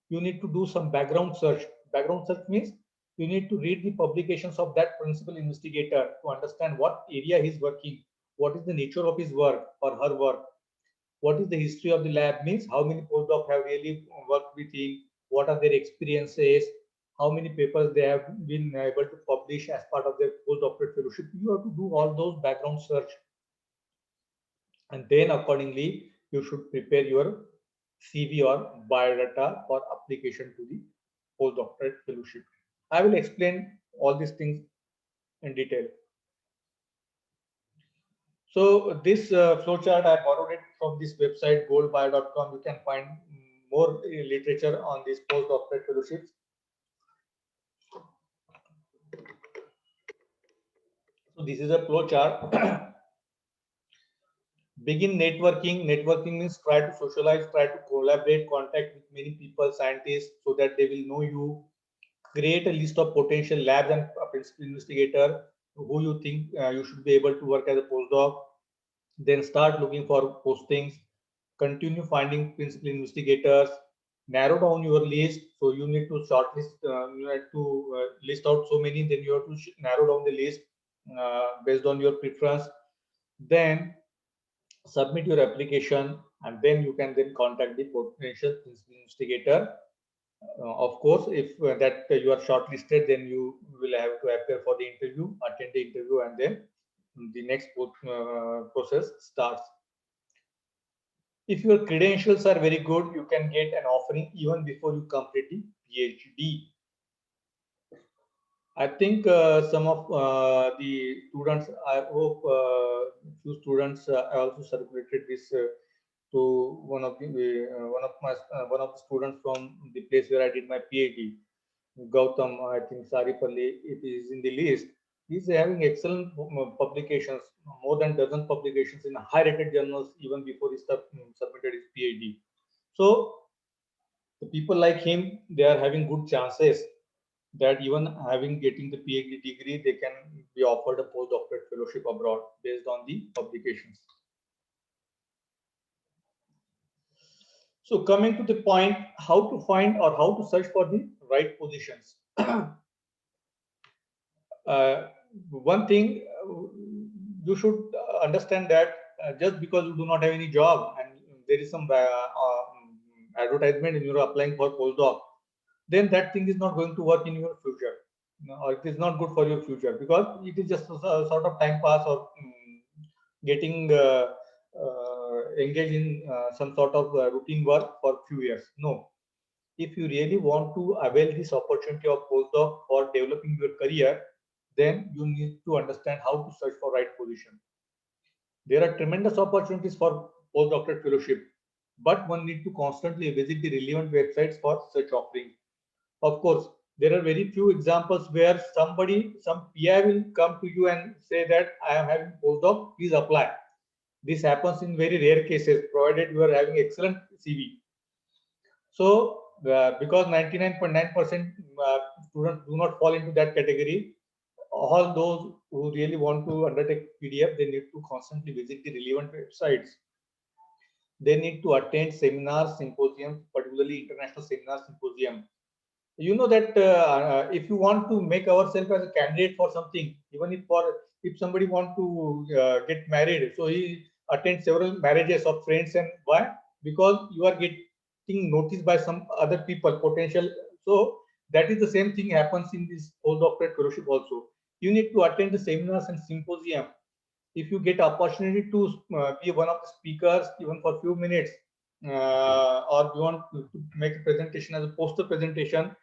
You need to do some background search. Background search means you need to read the publications of that principal investigator to understand what area he's working, what is the nature of his work or her work, what is the history of the lab, means how many postdocs have really worked with him, what are their experiences, how many papers they have been able to publish as part of their postdoctorate fellowship. You have to do all those background search, and then accordingly you should prepare your CV or biodata for application to the postdoctorate fellowship. I will explain all these things in detail. So this flowchart, I borrowed it from this website goldbio.com. You can find more literature on these postdoctorate fellowships. So this is a flowchart. Begin networking. Networking means try to socialize, try to collaborate, contact with many people, scientists, so that they will know you. Create a list of potential labs and principal investigator who you think you should be able to work as a postdoc. Then start looking for postings. Continue finding principal investigators. Narrow down your list. So you need to shortlist. You have to list out so many. Then you have to narrow down the list based on your preference. Then submit your application, and then you can then contact the potential principal investigator. Of course, if that you are shortlisted, then you will have to appear for the interview, attend the interview, and then the next process starts. If your credentials are very good, you can get an offering even before you complete the PhD. I think some of the students, I hope few students, I also circulated this to one of the students from the place where I did my PhD, Gautam, I think Saripalli, it is in the list. He's having excellent publications, more than dozen publications in high-rated journals even before he submitted his PhD. So the people like him, they are having good chances that even getting the PhD degree, they can be offered a postdoctorate fellowship abroad based on the publications. So coming to the point, how to find or how to search for the right positions. One thing you should understand that just because you do not have any job and there is some advertisement and you're applying for postdoc, then that thing is not going to work in your future, or it is not good for your future, because it is just a sort of time pass or getting engaged in some sort of routine work for few years. No, if you really want to avail this opportunity of postdoc for developing your career, then you need to understand how to search for right position. There are tremendous opportunities for postdoctorate fellowship, but one need to constantly visit the relevant websites for such offering. Of course, there are very few examples where some PI will come to you and say that I am having postdoc, please apply. This happens in very rare cases, provided you are having excellent CV. So, because 99.9% students do not fall into that category, all those who really want to undertake PDF, they need to constantly visit the relevant websites. They need to attend seminars, symposiums, particularly international seminar symposium. You know that if you want to make ourselves as a candidate for something, even if somebody want to get married, so he attends several marriages of friends, and why? Because you are getting noticed by some other people, potential. So that is the same thing happens in this postdoctorate fellowship also. You need to attend the seminars and symposium. If you get opportunity to be one of the speakers, even for a few minutes, or you want to make a presentation as a poster presentation,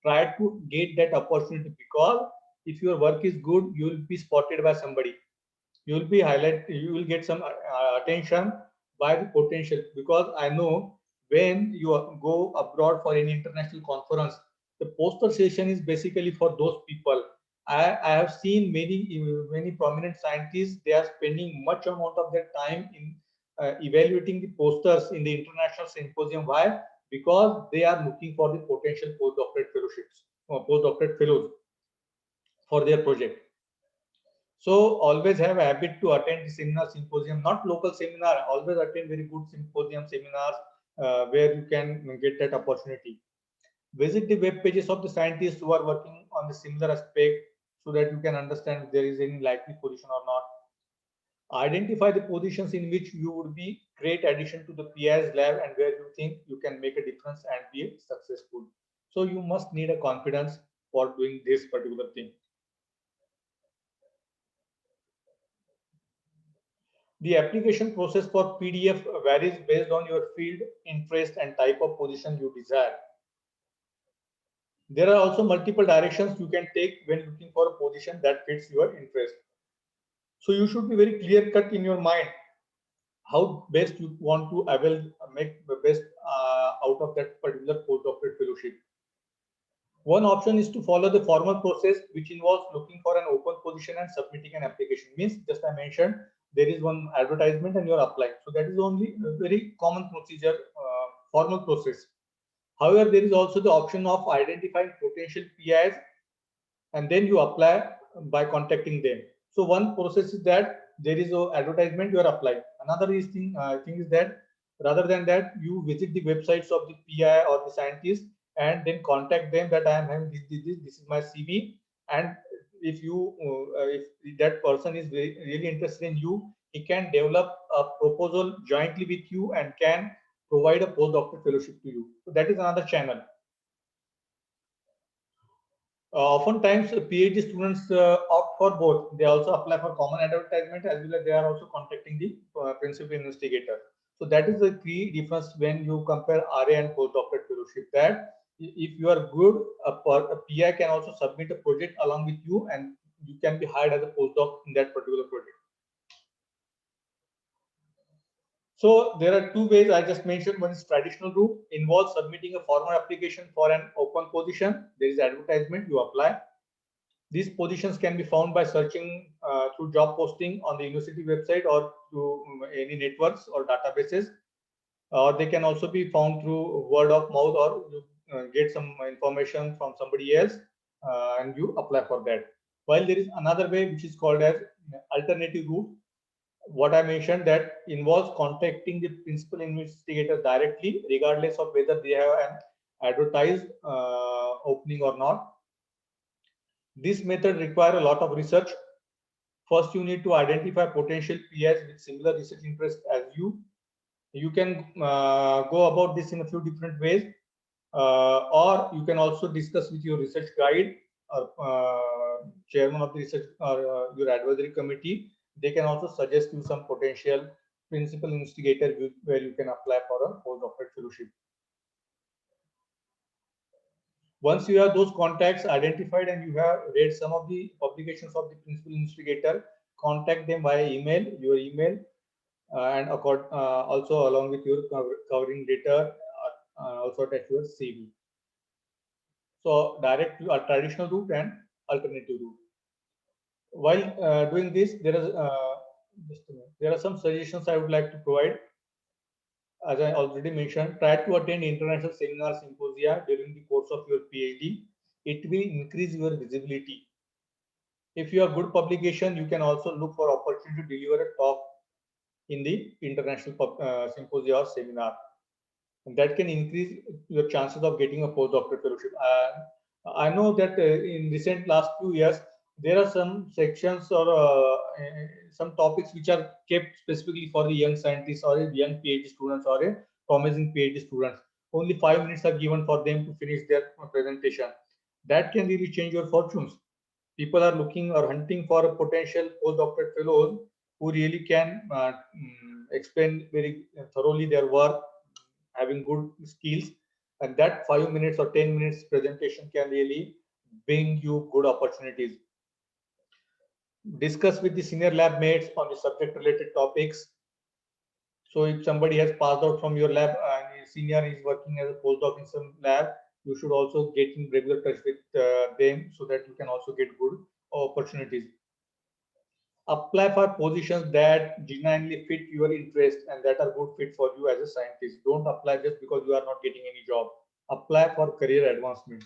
try to get that opportunity, because if your work is good, you will be spotted by somebody. you will get some attention by the potential, because I know when you go abroad for any international conference, the poster session is basically for those people. I have seen many prominent scientists, they are spending much amount of their time in evaluating the posters in the international symposium. Why? Because they are looking for the potential postdoctorate fellowships or postdoctorate fellows for their project. So always have a habit to attend the seminar symposium, not local seminar, always attend very good symposium seminars where you can get that opportunity. Visit the web pages of the scientists who are working on the similar aspect so that you can understand if there is any likely position or not. Identify the positions in which you would be great addition to the PI's lab and where you think you can make a difference and be successful. So you must need a confidence for doing this particular thing. The application process for PDF varies based on your field, interest, and type of position you desire. There are also multiple directions you can take when looking for a position that fits your interest. So you should be very clear cut in your mind how best you want to make the best out of that particular postdoctorate fellowship. One option is to follow the formal process, which involves looking for an open position and submitting an application. Means, just I mentioned, there is one advertisement and you are applying. So that is only a very common procedure, formal process. However, there is also the option of identifying potential PIs and then you apply by contacting them. So one process is that there is an advertisement, you are applying. Another thing is that rather than that, you visit the websites of the PI or the scientist and then contact them that I am having this is my CV. And if that person is really interested in you, he can develop a proposal jointly with you and can provide a postdoctoral fellowship to you. So that is another channel. Oftentimes, PhD students opt for both. They also apply for common advertisement as well as they are also contacting the principal investigator. So that is the key difference when you compare RA and postdoctorate fellowship. That if you are good, a PI can also submit a project along with you, and you can be hired as a postdoc in that particular project. So there are two ways I just mentioned. One is traditional route, involves submitting a formal application for an open position. There is advertisement, you apply. These positions can be found by searching through job posting on the university website or through any networks or databases. Or they can also be found through word of mouth, or you get some information from somebody else and you apply for that. While there is another way which is called as alternative route. What I mentioned that involves contacting the principal investigator directly, regardless of whether they have an advertised opening or not. This method requires a lot of research. First, you need to identify potential PIs with similar research interests as you. You can go about this in a few different ways, or you can also discuss with your research guide or chairman of the research or your advisory committee. They can also suggest you some potential principal investigator where you can apply for a postdoctorate fellowship. Once you have those contacts identified and you have read some of the publications of the principal investigator, contact them via email, your email, and also along with your covering letter, also attach your CV. So direct traditional route and alternative route. While doing this, there are some suggestions I would like to provide. As I already mentioned, try to attend international seminars, symposia during the course of your PhD. It will increase your visibility. If you have good publication, you can also look for opportunity to deliver a talk in the international symposia or seminar. And that can increase your chances of getting a postdoctoral fellowship. I know that in recent last few years, there are some sections or some topics which are kept specifically for the young scientists or young PhD students or a promising PhD students. Only 5 minutes are given for them to finish their presentation. That can really change your fortunes. People are looking or hunting for a potential postdoctorate fellows who really can explain very thoroughly their work, having good skills, and that 5 minutes or 10 minutes presentation can really bring you good opportunities. discuss with the senior lab mates on the subject related topics. So if somebody has passed out from your lab and a senior is working as a postdoc in some lab, you should also get in regular touch with them so that you can also get good opportunities. Apply for positions that genuinely fit your interest and that are good fit for you as a scientist. Don't apply just because you are not getting any job. Apply for career advancement.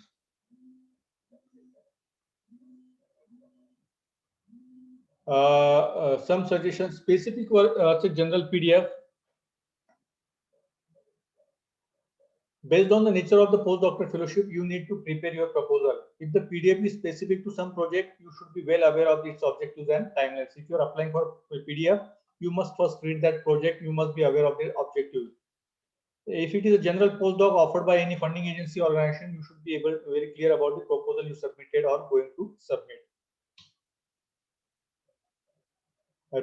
Some suggestions, specific general PDF. Based on the nature of the postdoctoral fellowship, you need to prepare your proposal. If the PDF is specific to some project, you should be well aware of its objectives and timelines. If you are applying for a PDF, you must first read that project. You must be aware of the objectives. If it is a general postdoc offered by any funding agency or organization, you should be very clear about the proposal you submitted or going to submit.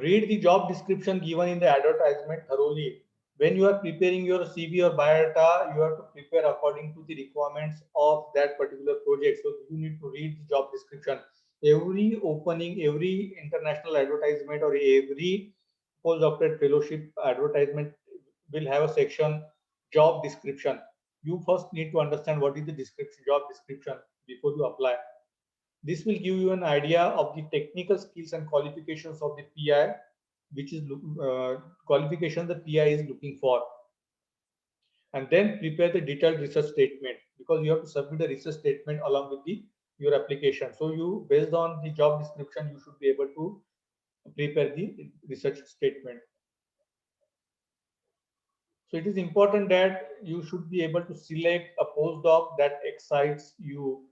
Read the job description given in the advertisement thoroughly. When you are preparing your CV or biodata, you have to prepare according to the requirements of that particular project. So you need to read the job description. Every opening, every international advertisement or every postdoctorate fellowship advertisement will have a section job description. You first need to understand what is the job description before you apply. This will give you an idea of the technical skills and qualifications of the PI, which is qualification the PI is looking for. And then prepare the detailed research statement, because you have to submit a research statement along with your application. So you, based on the job description, you should be able to prepare the research statement. So it is important that you should be able to select a postdoc that excites you.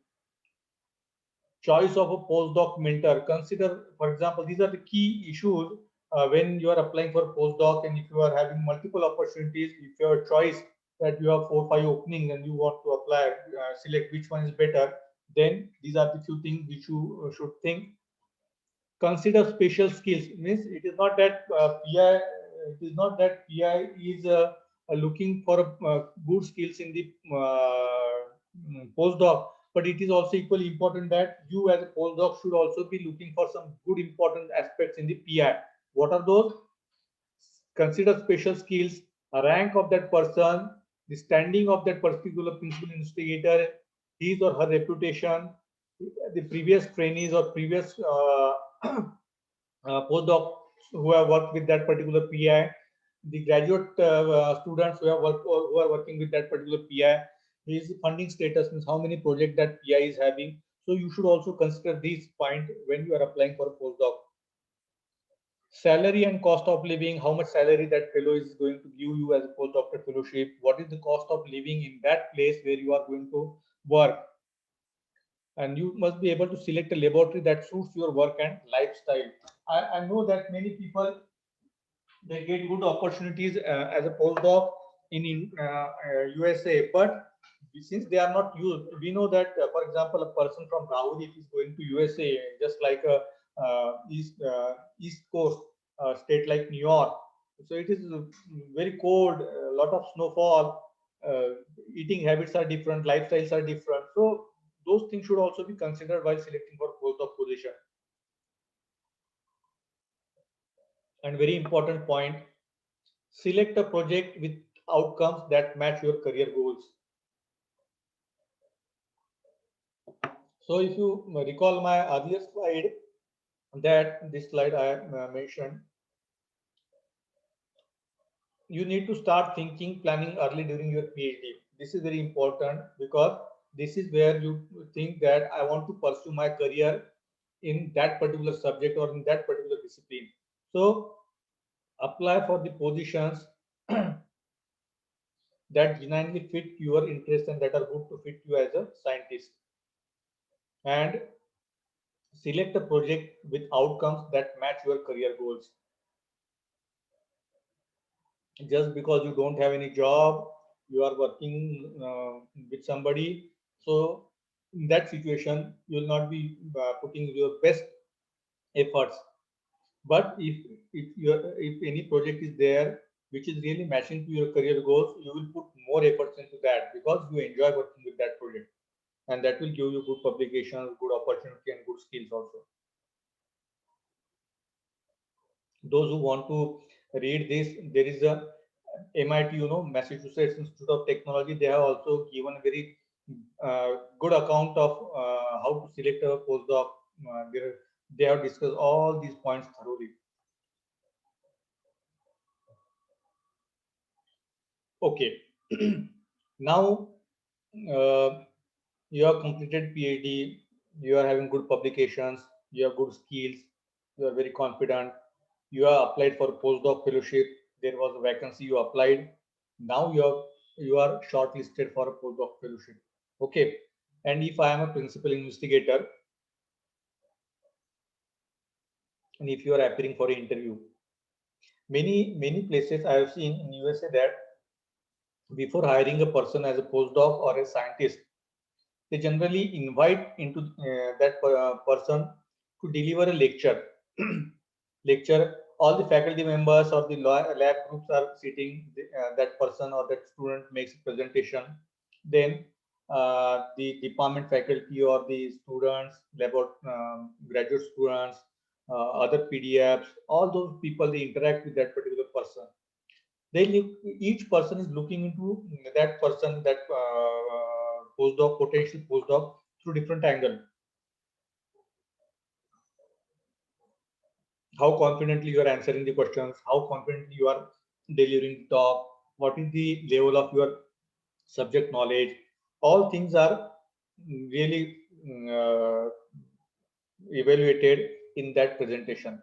Choice of a postdoc mentor. Consider, for example, these are the key issues when you are applying for postdoc, and if you are having multiple opportunities, if you have a choice that you have 4 or 5 openings and you want to apply, select which one is better, then these are the few things which you should think. Consider special skills. Means it is not that PI, it is not that PI is looking for good skills in the postdoc, but it is also equally important that you as a postdoc should also be looking for some good important aspects in the PI. What are those? Consider special skills, a rank of that person, the standing of that particular principal investigator, his or her reputation, the previous trainees or previous postdocs who have worked with that particular PI, the graduate students who have worked or who are working with that particular PI, his funding status, means how many projects that PI is having. So you should also consider this point when you are applying for a postdoc. Salary and cost of living, how much salary that fellow is going to give you as a postdoctoral fellowship, what is the cost of living in that place where you are going to work. And you must be able to select a laboratory that suits your work and lifestyle. I know that many people, they get good opportunities as a postdoc in USA, but since they are not used, we know that, for example, a person from Rahuri is going to USA, just like a East Coast state like New York. So it is very cold, a lot of snowfall, eating habits are different, lifestyles are different. So those things should also be considered while selecting for postdoc position. And very important point, select a project with outcomes that match your career goals. So if you recall my earlier slide, that this slide I mentioned, you need to start thinking, planning early during your PhD. This is very important because this is where you think that I want to pursue my career in that particular subject or in that particular discipline. So apply for the positions that genuinely fit your interest and that are good to fit you as a scientist. And select a project with outcomes that match your career goals. Just because you don't have any job, you are working with somebody, so in that situation you will not be putting your best efforts. But if any project is there which is really matching to your career goals, you will put more efforts into that because you enjoy working with that project, and that will give you good publications, good opportunity, and good skills also. Those who want to read this, there is a MIT, Massachusetts Institute of Technology. They have also given a very good account of how to select a postdoc. They have discussed all these points thoroughly. Okay. Now you have completed PhD, you are having good publications, you have good skills, you are very confident, you are applied for postdoc fellowship, there was a vacancy, you applied. Now you are shortlisted for a postdoc fellowship. Okay. And if I am a principal investigator, and if you are appearing for an interview, many places I have seen in USA that before hiring a person as a postdoc or a scientist, they generally invite into that person to deliver a lecture. Lecture, all the faculty members or the lab groups are sitting, that person or that student makes a presentation. Then the department faculty or the students, graduate students, other PDFs, all those people, they interact with that particular person. Each person is looking into that person, that postdoc, potential postdoc, through different angle. How confidently you are answering the questions, how confidently you are delivering the talk, what is the level of your subject knowledge. All things are really evaluated in that presentation.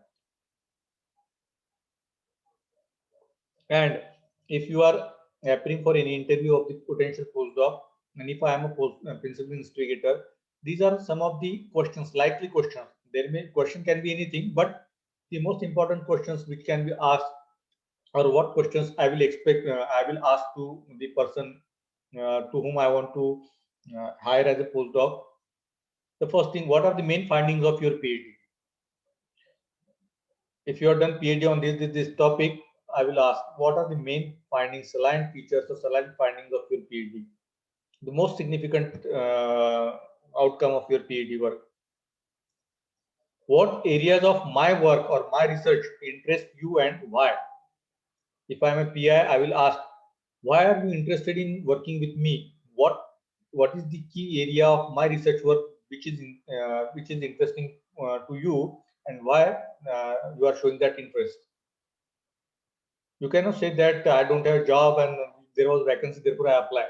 And if you are appearing for any interview of the potential postdoc, and if I am a principal investigator, these are some of the questions, likely questions. Question can be anything, but the most important questions which can be asked, or what questions I will ask to the person to whom I want to hire as a postdoc. The first thing, what are the main findings of your PhD? If you have done PhD on this topic, I will ask, what are the main findings, salient features or salient findings of your PhD? The most significant outcome of your PhD work. What areas of my work or my research interest you and why? If I'm a PI, I will ask, why are you interested in working with me? What is the key area of my research work which is interesting to you, and why you are showing that interest? You cannot say that I don't have a job and there was vacancy, therefore I apply.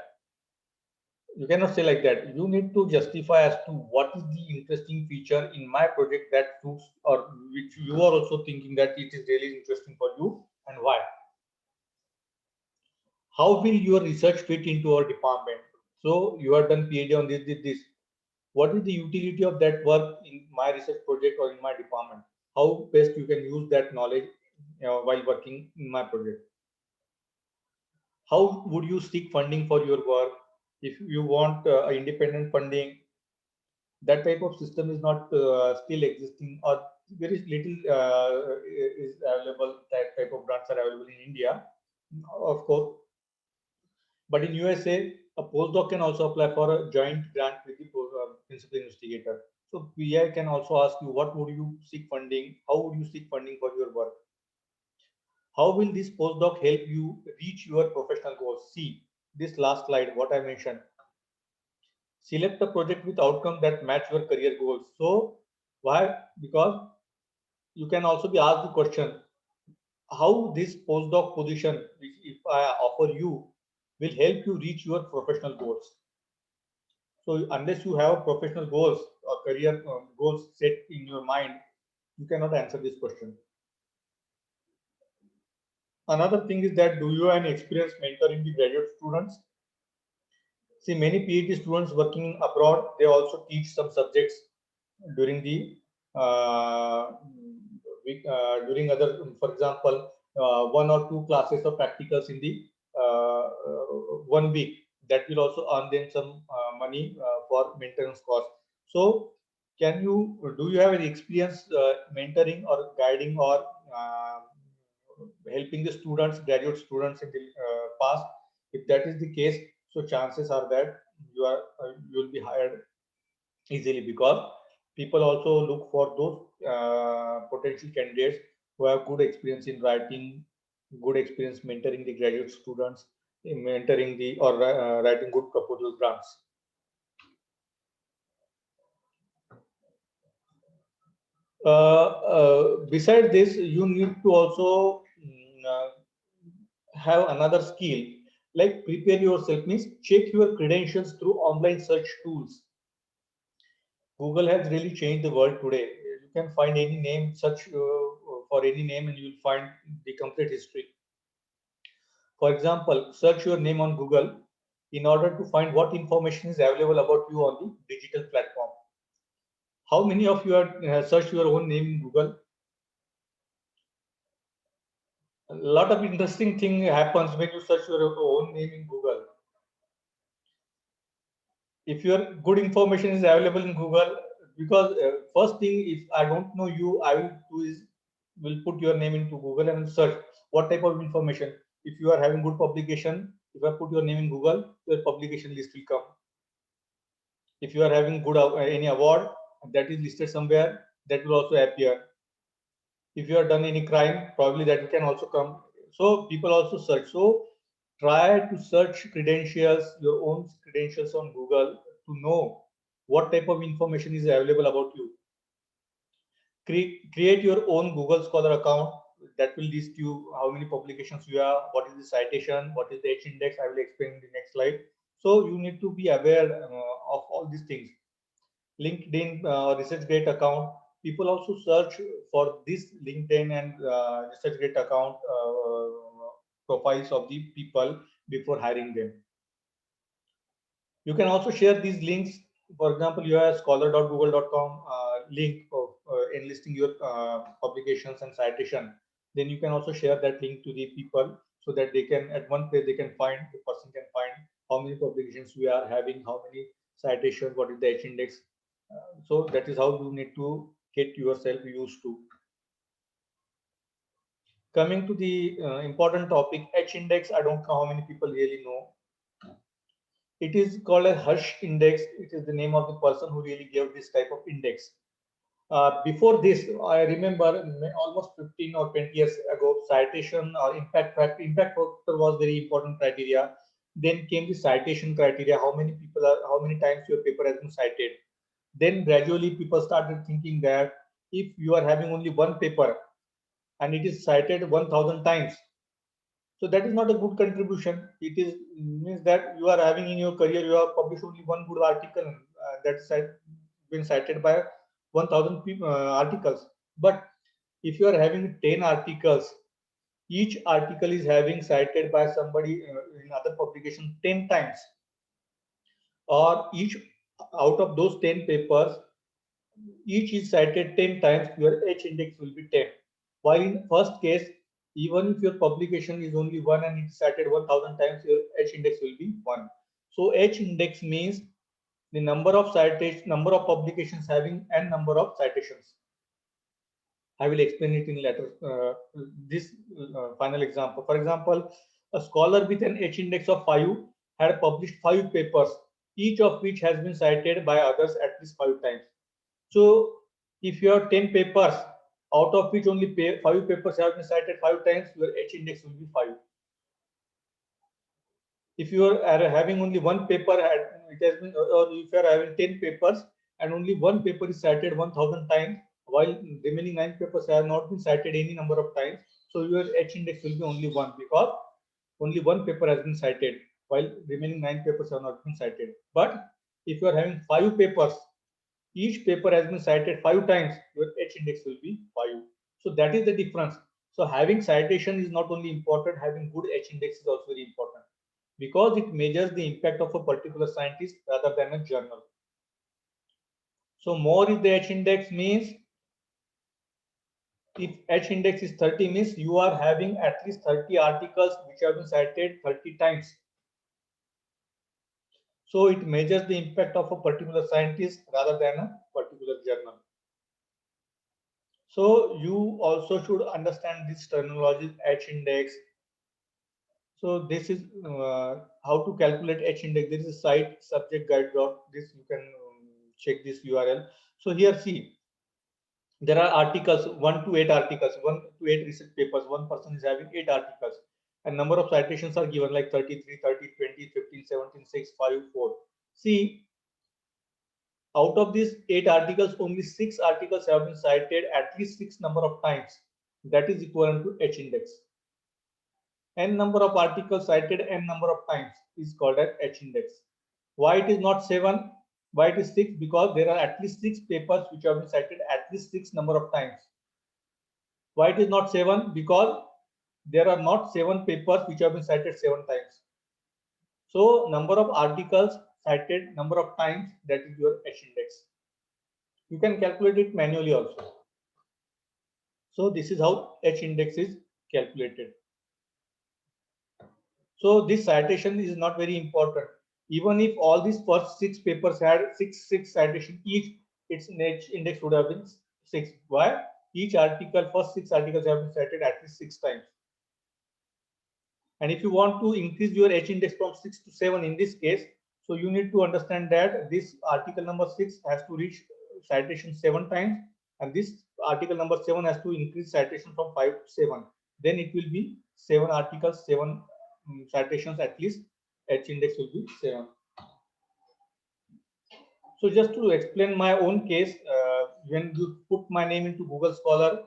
You cannot say like that. You need to justify as to what is the interesting feature in my project that suits, or which you are also thinking that it is really interesting for you, and why. How will your research fit into our department? So you have done PhD on this. What is the utility of that work in my research project or in my department? How best you can use that knowledge while working in my project? How would you seek funding for your work? If you want independent funding, that type of system is not still existing, or very little is available. That type of grants are available in India, of course. But in USA, a postdoc can also apply for a joint grant with the principal investigator. So PI can also ask you, what would you seek funding? How would you seek funding for your work? How will this postdoc help you reach your professional goals? See this last slide, what I mentioned. Select a project with outcome that match your career goals. So why? Because you can also be asked the question, how this postdoc position, which if I offer you, will help you reach your professional goals. So unless you have professional goals or career goals set in your mind, you cannot answer this question. Another thing is that, do you have any experience mentoring the graduate students? See, many PhD students working abroad, they also teach some subjects during the during other, for example, one or two classes of practicals in the 1 week. That will also earn them some money for maintenance cost. So, do you have any experience mentoring or guiding or helping the students, graduate students in the past? If that is the case, so chances are that you will be hired easily, because people also look for those potential candidates who have good experience in writing, good experience mentoring the graduate students, in mentoring the or writing good proposal grants. Besides this, you need to also have another skill, like prepare yourself means check your credentials through online search tools. Google has really changed the world today. You can find any name, search for any name, and you will find the complete history. For example, search your name on Google in order to find what information is available about you on the digital platform. How many of you have searched your own name in Google? A lot of interesting thing happens when you search your own name in Google. If your good information is available in Google, because first thing, if I don't know you, I will do is will put your name into Google and search what type of information. If you are having good publication, if I put your name in Google, your publication list will come. If you are having good any award that is listed somewhere, that will also appear. If you have done any crime, probably that can also come. So people also search. So try to search credentials, your own credentials on Google to know what type of information is available about you. Create your own Google Scholar account that will list you how many publications you have, what is the citation, what is the H index. I will explain in the next slide. So you need to be aware of all these things. LinkedIn ResearchGate account. People also search for this LinkedIn and ResearchGate account profiles of the people before hiring them. You can also share these links. For example, you have scholar.google.com link of enlisting your publications and citation. Then you can also share that link to the people so that they can, at one place, they can find, the person can find how many publications we are having, how many citations, what is the H index. So that is how you need to get yourself used to. Coming to the important topic, H index, I don't know how many people really know. It is called a Hirsch index. It is the name of the person who really gave this type of index. Before this, I remember almost 15 or 20 years ago, citation or impact factor was very important criteria. Then came the citation criteria, how many people are, how many times your paper has been cited. Then gradually people started thinking that if you are having only one paper and it is cited 1000 times, so that is not a good contribution. It is means that you are having in your career, you have published only one good article that's been cited by 1000 articles. But if you are having 10 articles, each article is having cited by somebody in other publication 10 times, or each out of those 10 papers, each is cited 10 times, your H index will be 10. While in first case, even if your publication is only one and it's cited 1000 times, your H index will be 1. So H index means the number of citations, number of publications having n number of citations. I will explain it in later. This final example. For example, a scholar with an H index of 5 had published 5 papers, each of which has been cited by others at least 5 times. So if you have 10 papers, out of which only 5 papers have been cited 5 times, your H index will be 5. If you are having only one paper, it has been, or if you are having 10 papers and only one paper is cited 1000 times, while remaining 9 papers have not been cited any number of times, so your H index will be only 1 because only one paper has been cited, while remaining 9 papers have not been cited. But if you are having 5 papers, each paper has been cited 5 times, your H index will be 5. So that is the difference. So having citation is not only important, having good H index is also very important, because it measures the impact of a particular scientist rather than a journal. So more is the H index means, if H index is 30 means you are having at least 30 articles which have been cited 30 times. So it measures the impact of a particular scientist rather than a particular journal. So you also should understand this terminology, H index. So this is how to calculate H index. There is a site, subject guide. This you can check this URL. So here see, there are articles, 1 to 8 articles, 1 to 8 research papers. One person is having 8 articles, and number of citations are given like 33, 30, 20, 15, 17, 6, 5, 4. See, out of these 8 articles, only 6 articles have been cited at least 6 number of times. That is equivalent to H index. N number of articles cited n number of times is called as H index. Why it is not 7? Why it is 6? Because there are at least 6 papers which have been cited at least 6 number of times. Why it is not 7? Because there are not 7 papers which have been cited 7 times. So number of articles cited number of times, that is your H index. You can calculate it manually also. So this is how H index is calculated. So this citation is not very important. Even if all these first 6 papers had 6 citation each, its H index would have been 6. Why? Each article, first 6 articles have been cited at least 6 times. And if you want to increase your H index from 6 to 7 in this case, so you need to understand that this article number 6 has to reach citation 7 times, and this article number 7 has to increase citation from 5 to 7. Then it will be 7 articles, 7 citations at least. H index will be 7. So just to explain my own case, when you put my name into Google Scholar,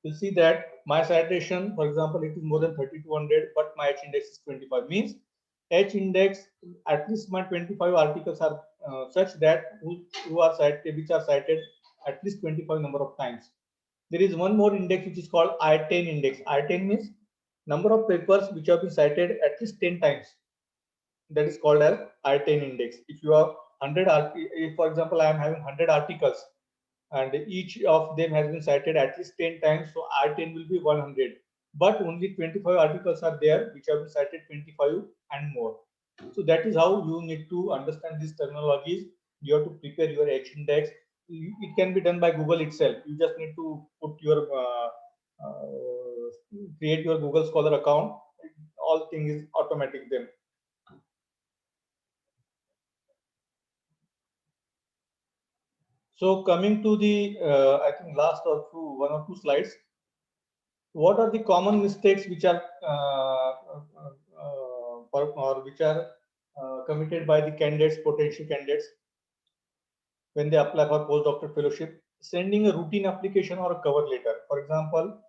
you see that my citation, for example, it is more than 3200, but my H index is 25. Means H index, at least my 25 articles are such that who are cited, which are cited at least 25 number of times. There is one more index which is called I10 index. I10 means number of papers which have been cited at least 10 times. That is called as I10 index. If you have 100, if for example I am having 100 articles, and each of them has been cited at least 10 times, so I10 will be 100. But only 25 articles are there which have been cited 25 and more. So that is how you need to understand these terminologies. You have to prepare your H index. It can be done by Google itself. You just need to put your create your Google Scholar account. All things is automatic then. So coming to the, I think last or two, 1 or 2 slides. What are the common mistakes which are committed by the candidates, potential candidates, when they apply for postdoctoral fellowship? Sending a routine application or a cover letter. For example,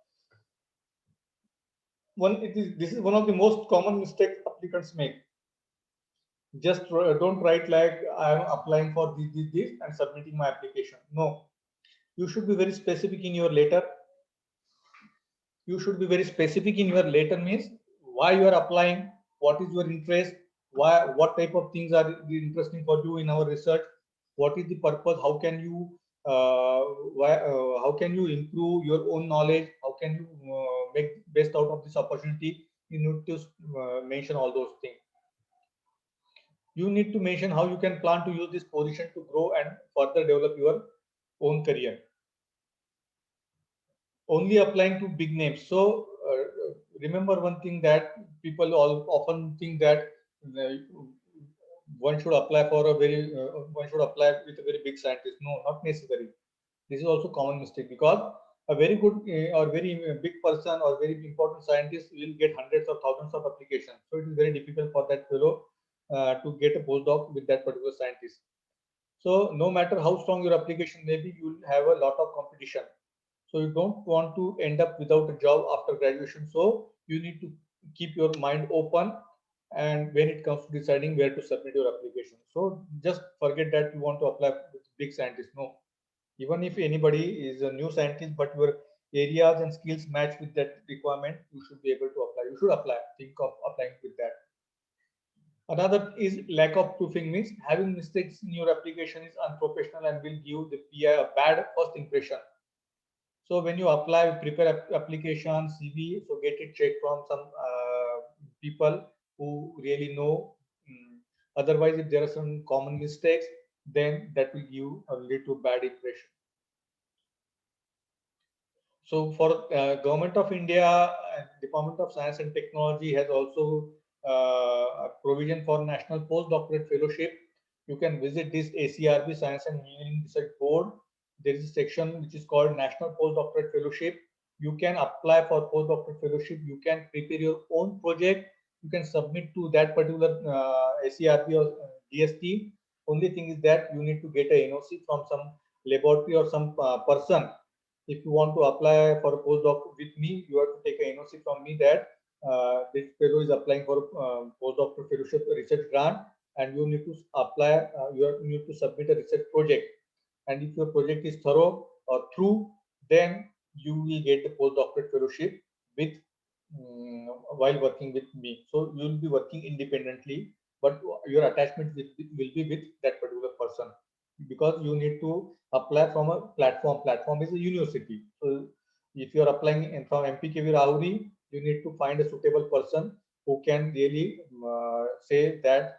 this is one of the most common mistakes applicants make. Just don't write like I am applying for this and submitting my application. No, you should be very specific in your letter. You should be very specific in your letter, means why you are applying, what is your interest, what type of things are interesting for you in our research, what is the purpose, how can you how can you improve your own knowledge, how can you make best out of this opportunity. You need to mention all those things. You need to mention how you can plan to use this position to grow and further develop your own career. Only applying to big names. So remember one thing, that people all often think that one should apply for a very one should apply with a very big scientist. No, not necessary. This is also common mistake, because a very good or very big person or very important scientist will get hundreds of thousands of applications. So it is very difficult for that fellow to get a postdoc with that particular scientist. So no matter how strong your application may be, you will have a lot of competition. So you don't want to end up without a job after graduation. So you need to keep your mind open, and when it comes to deciding where to submit your application. So just forget that you want to apply with big scientists. No, even if anybody is a new scientist, but your areas and skills match with that requirement, you should be able to apply. You should apply. Think of applying with that. Another is lack of proofing, means having mistakes in your application is unprofessional and will give the PI a bad first impression. So when you apply, prepare application, CV, so get it checked from some people who really know. Otherwise, if there are some common mistakes, then that will give a little bad impression. So for Government of India, Department of Science and Technology has also a provision for National Postdoctorate Fellowship. You can visit this ACRB Science and Engineering Research Board. there is a section which is called National Postdoctorate Fellowship. You can apply for postdoctorate fellowship. You can prepare your own project. You can submit to that particular SERP or DST. Only thing is that you need to get a NOC from some laboratory or some person. If you want to apply for a postdoc with me, you have to take a NOC from me that this fellow is applying for postdoctoral fellowship research grant, and you need to apply. You need to submit a research project, and if your project is thorough or true, then you will get the postdoctorate fellowship with while working with me. So you will be working independently, but your attachment will be with that particular person, because you need to apply from a platform. Platform is a university. So if you are applying from MPKV Rahuri, you need to find a suitable person who can really say that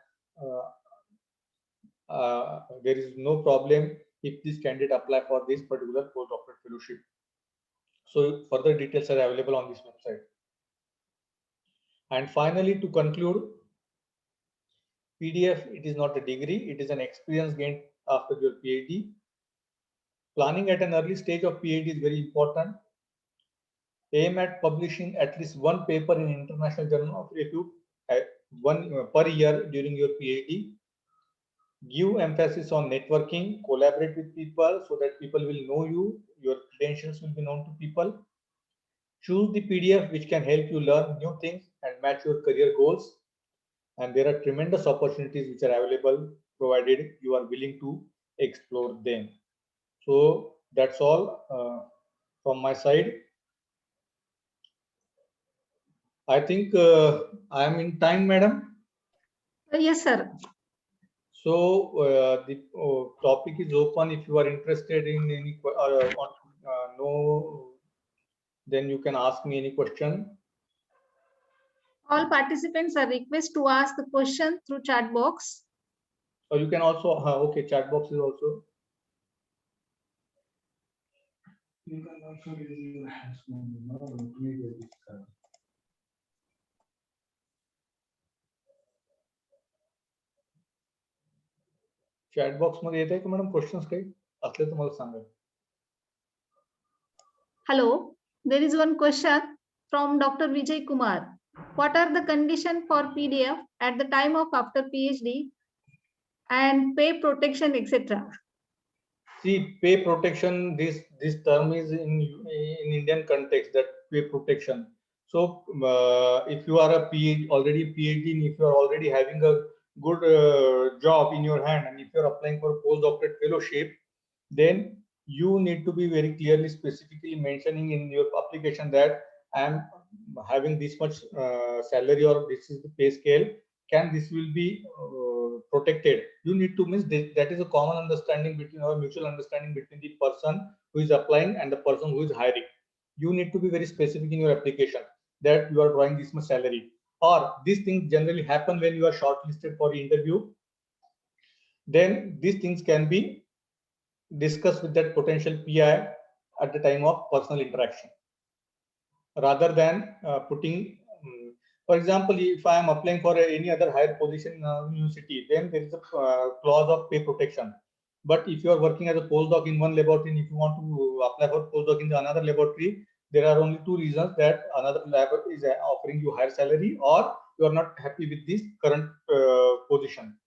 there is no problem if this candidate apply for this particular postdoctoral fellowship. So further details are available on this website. And finally, to conclude, PDF, it is not a degree, it is an experience gained after your PhD. Planning at an early stage of PhD is very important. Aim at publishing at least one paper in international journal of repute, one per year during your PhD. Give emphasis on networking, collaborate with people so that people will know you, your credentials will be known to people. Choose the PDF which can help you learn new things and match your career goals. And there are tremendous opportunities which are available provided you are willing to explore them. So that's all from my side. I think I am in time, madam. Yes, sir. So the topic is open. If you are interested in any no, then you can ask me any question. All participants are requested to ask the question through chat box. Or you can also, okay, chat box is also. You can also use your hands. Chat box मध्ये येत आहे का madam questions काही असले तर मला सांगा. Hello, there is one question from Dr. Vijay Kumar. What are the conditions for PDF at the time of after PhD and pay protection, etc.? See, pay protection, this term is in Indian context, that pay protection. So if you are already PhD, and if you are already having a good job in your hand, and if you are applying for a postdoctorate fellowship, then you need to be very clearly specifically mentioning in your application that I am having this much salary, or this is the pay scale. This will be protected. You need to that is a common understanding between, or mutual understanding between the person who is applying and the person who is hiring. You need to be very specific in your application that you are drawing this much salary, or these things generally happen when you are shortlisted for the interview. Then these things can be discussed with that potential PI at the time of personal interaction, rather than putting for example, if I am applying for any other higher position in a university, then there is a clause of pay protection. But if you are working as a postdoc in one laboratory, and if you want to apply for postdoc in another laboratory, there are only two reasons: that another laboratory is offering you higher salary, or you are not happy with this current position.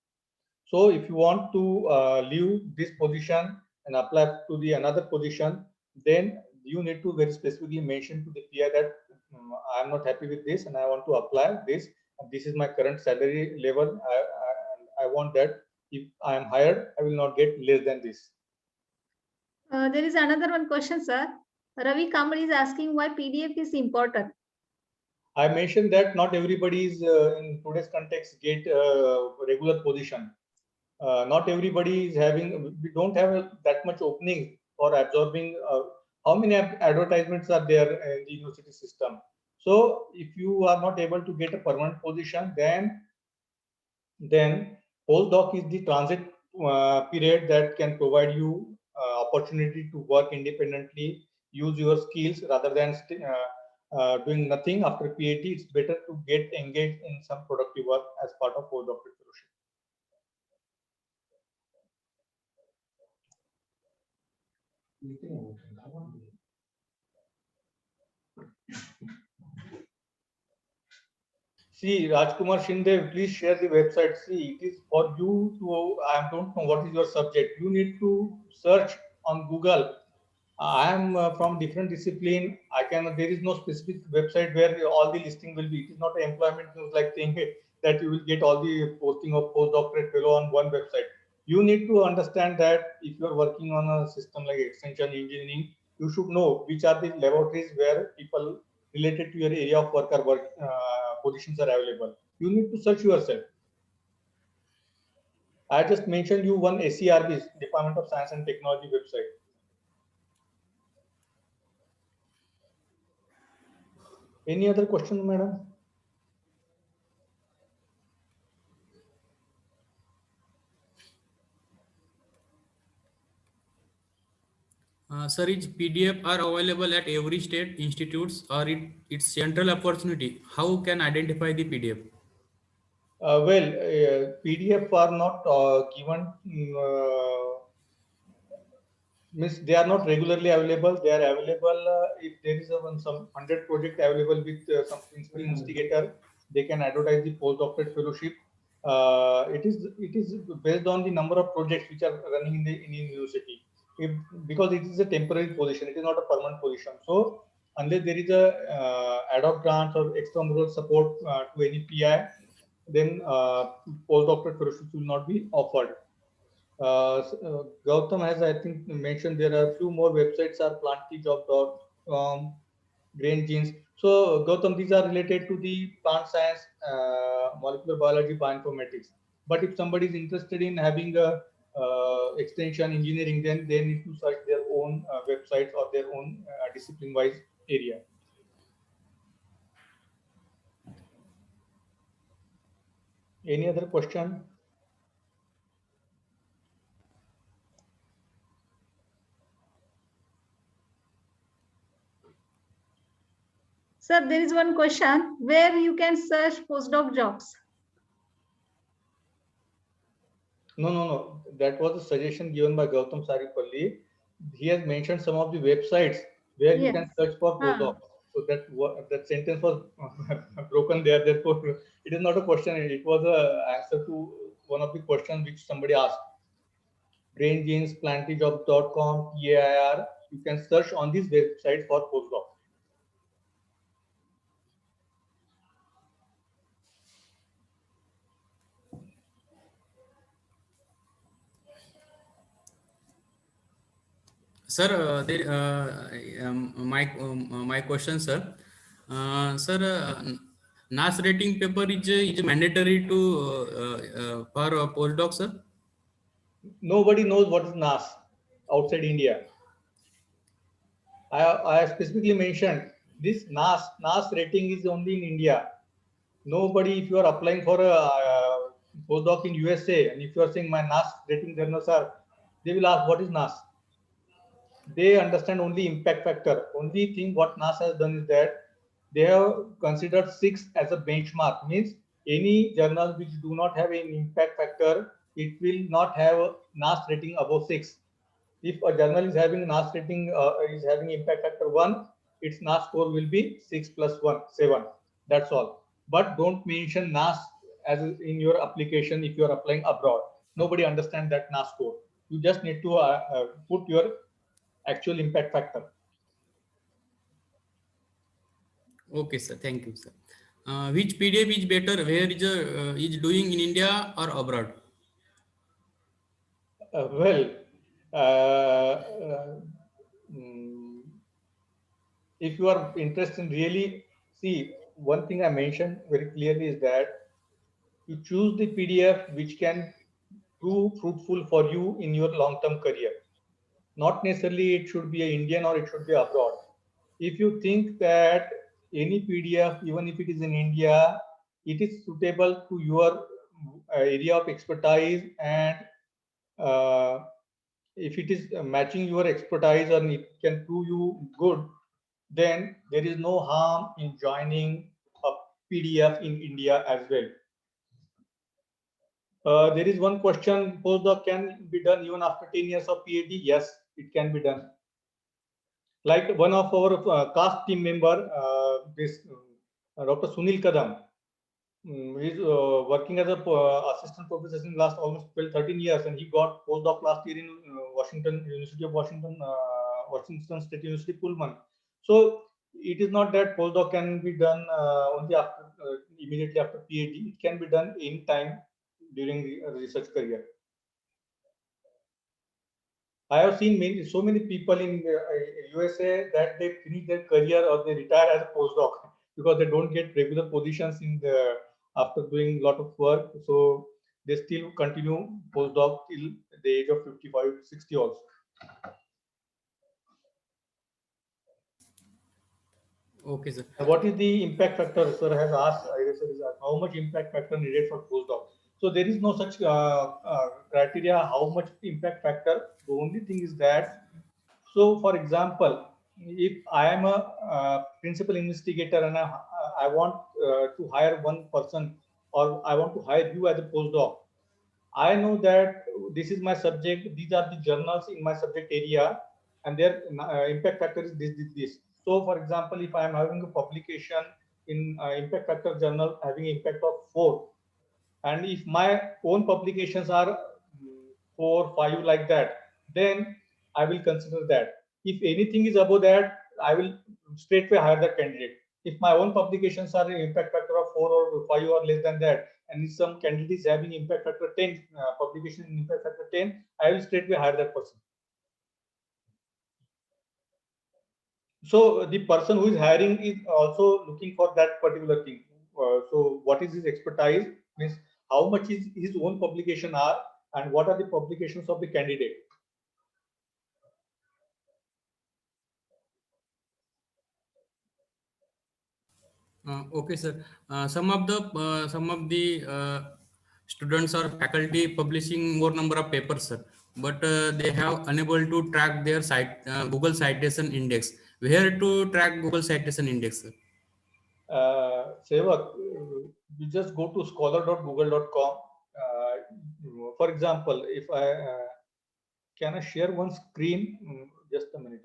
So if you want to leave this position and apply to the another position, then you need to very specifically mention to the PI that I am not happy with this and I want to apply this. This is my current salary level. I want that if I am hired, I will not get less than this. There is another one question, sir. Ravi Kamar is asking why PDF is important. I mentioned that not everybody is in today's context get regular position. Not everybody is having, we don't have that much opening for absorbing. How many advertisements are there in the university system? So if you are not able to get a permanent position, then postdoc is the transit period that can provide you opportunity to work independently, use your skills rather than doing nothing after PhD. It's better to get engaged in some productive work as part of postdoctoral fellowship. See, Rajkumar Shinde, please share the website. See, it is for you to, I don't know what is your subject. You need to search on Google. I am from different discipline. There is no specific website where all the listing will be. It is not an employment news like thing that you will get all the posting of postdoctorate fellow on one website. You need to understand that if you are working on a system like extension engineering, you should know which are the laboratories where people related to your area of work or positions are available. You need to search yourself. I just mentioned you one SERB, Department of Science and Technology website. Any other question, madam? Sir, is PDF are available at every state institutes or it's central opportunity? How can identify the PDF? PDF are not given, means they are not regularly available. They are available if there is some 100 project available with some principal instigator, they can advertise the postdoctorate fellowship. It is based on the number of projects which are running in the university. Because it is a temporary position, it is not a permanent position. So unless there is a ad hoc grant or extramural support to any PI, then postdoctorate fellowship will not be offered. Gautam has, I think, mentioned there are a few more websites are plantyjob.com, Grain Genes. So, Gautam, these are related to the plant science, molecular biology, bioinformatics. But if somebody is interested in having a extension engineering, then they need to search their own websites or their own discipline-wise area. Any other question? Sir, there is one question where you can search postdoc jobs. No. That was a suggestion given by Gautam Saripalli. He has mentioned some of the websites where you can search for postdocs. So that sentence was broken there. Therefore, it is not a question. It was an answer to one of the questions which somebody asked. Grain Genes, plantyjob.com, PAIR. You can search on this website for postdocs. Sir, my question, sir. Sir, NAS rating paper is mandatory to for postdoc, sir. Nobody knows what is NAS outside India. I specifically mentioned this NAS rating is only in India. Nobody, if you are applying for a postdoc in USA and if you are saying my NAS rating journals are, they will ask what is NAS. They understand only impact factor. Only thing what NAS has done is that they have considered 6 as a benchmark. Means any journal which do not have an impact factor, it will not have a NAS rating above 6. If a journal is having NAS rating is having impact factor 1, its NAS score will be 6 plus 1, 7. That's all. But don't mention NAS as in your application if you are applying abroad. Nobody understands that NAS score. You just need to put your actual impact factor. Okay, sir. Thank you, sir. Which PDF is better? Where is doing in India or abroad? If you are interested in really see, one thing I mentioned very clearly is that you choose the PDF which can prove fruitful for you in your long-term career. Not necessarily it should be an Indian or it should be abroad. If you think that any PDF, even if it is in India, it is suitable to your area of expertise and if it is matching your expertise and it can prove you good, then there is no harm in joining a PDF in India as well. There is one question, postdoc can be done even after 10 years of PhD? Yes, it can be done. like one of our CAST team member, this Dr. Sunil Kadam, is working as a assistant professor in last almost 12-13 years, and he got postdoc last year in Washington, University of Washington, Washington State University, Pullman. So it is not that postdoc can be done only after immediately after PhD. It can be done in time during the research career. I have seen so many people in USA that they finish their career or they retire as a postdoc because they don't get regular positions in the after doing a lot of work. So they still continue postdoc till the age of 55, 60 also. Okay, sir. And what is the impact factor? Sir has asked, sir is asked, how much impact factor needed for postdoc? So there is no such criteria how much impact factor. The only thing is that, so for example, if I am a principal investigator and I want to hire one person, or I want to hire you as a postdoc, I know that this is my subject, these are the journals in my subject area, and their impact factor is this. So for example, if I am having a publication in impact factor journal having impact of 4, and if my own publications are 4, 5 like that, then I will consider that. If anything is above that, I will straightway hire the candidate. If my own publications are in impact factor of 4 or 5 or less than that, and if some candidate is having impact factor 10, publication in impact factor 10, I will straightway hire that person. So the person who is hiring is also looking for that particular thing. So what is his expertise, means how much is his own publication are, and what are the publications of the candidate. Okay, sir. Some of the students or faculty publishing more number of papers, sir, but they have unable to track their Google citation index. Where to track Google citation index, sir? Sevak, you just go to scholar.google.com. For example, if I can I share one screen? Just a minute.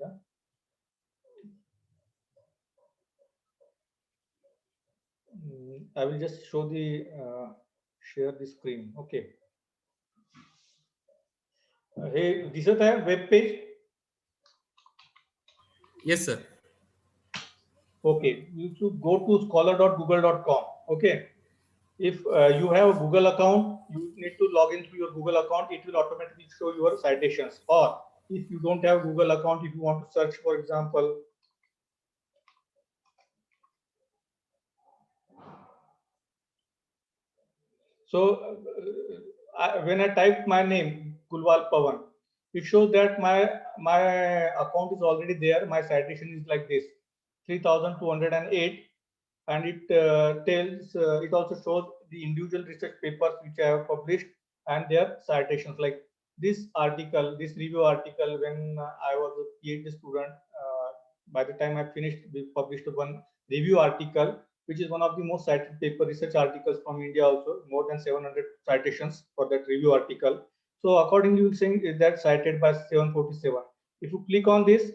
I will just show the share the screen. Okay. Hey, this is the web page. Yes, sir. Okay, you should go to scholar.google.com. Okay, if you have a Google account, you need to log into your Google account. It will automatically show your citations. Or if you don't have Google account, if you want to search, for example, so when I type my name, Kulwal Pawan, it shows that my account is already there. My citation is like this, 3,208, and it tells it also shows the individual research papers which I have published and their citations. Like this article, this review article, when I was a PhD student, by the time I finished, we published one review article, which is one of the most cited paper research articles from India also, more than 700 citations for that review article. So accordingly, you will see that cited by 747. If you click on this,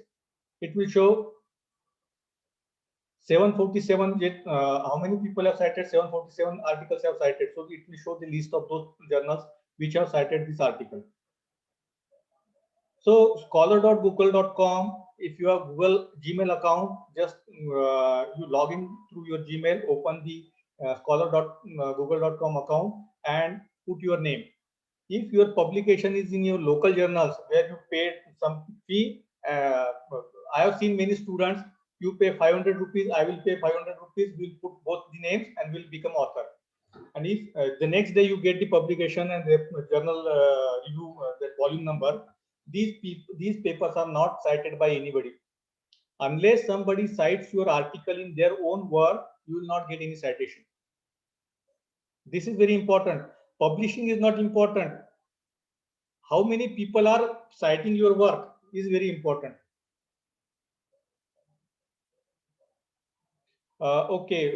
it will show 747, how many people have cited 747 articles have cited. So it will show the list of those journals which have cited this article. So scholar.google.com, if you have Google Gmail account, just you log in through your Gmail, open the scholar.google.com account and put your name. If your publication is in your local journals where you paid some fee, I have seen many students, you pay 500 rupees, I will pay 500 rupees, we'll put both the names and will become author. And if the next day you get the publication and the journal review, that volume number, these papers are not cited by anybody. Unless somebody cites your article in their own work, you will not get any citation. This is very important. Publishing is not important. How many people are citing your work is very important. Okay.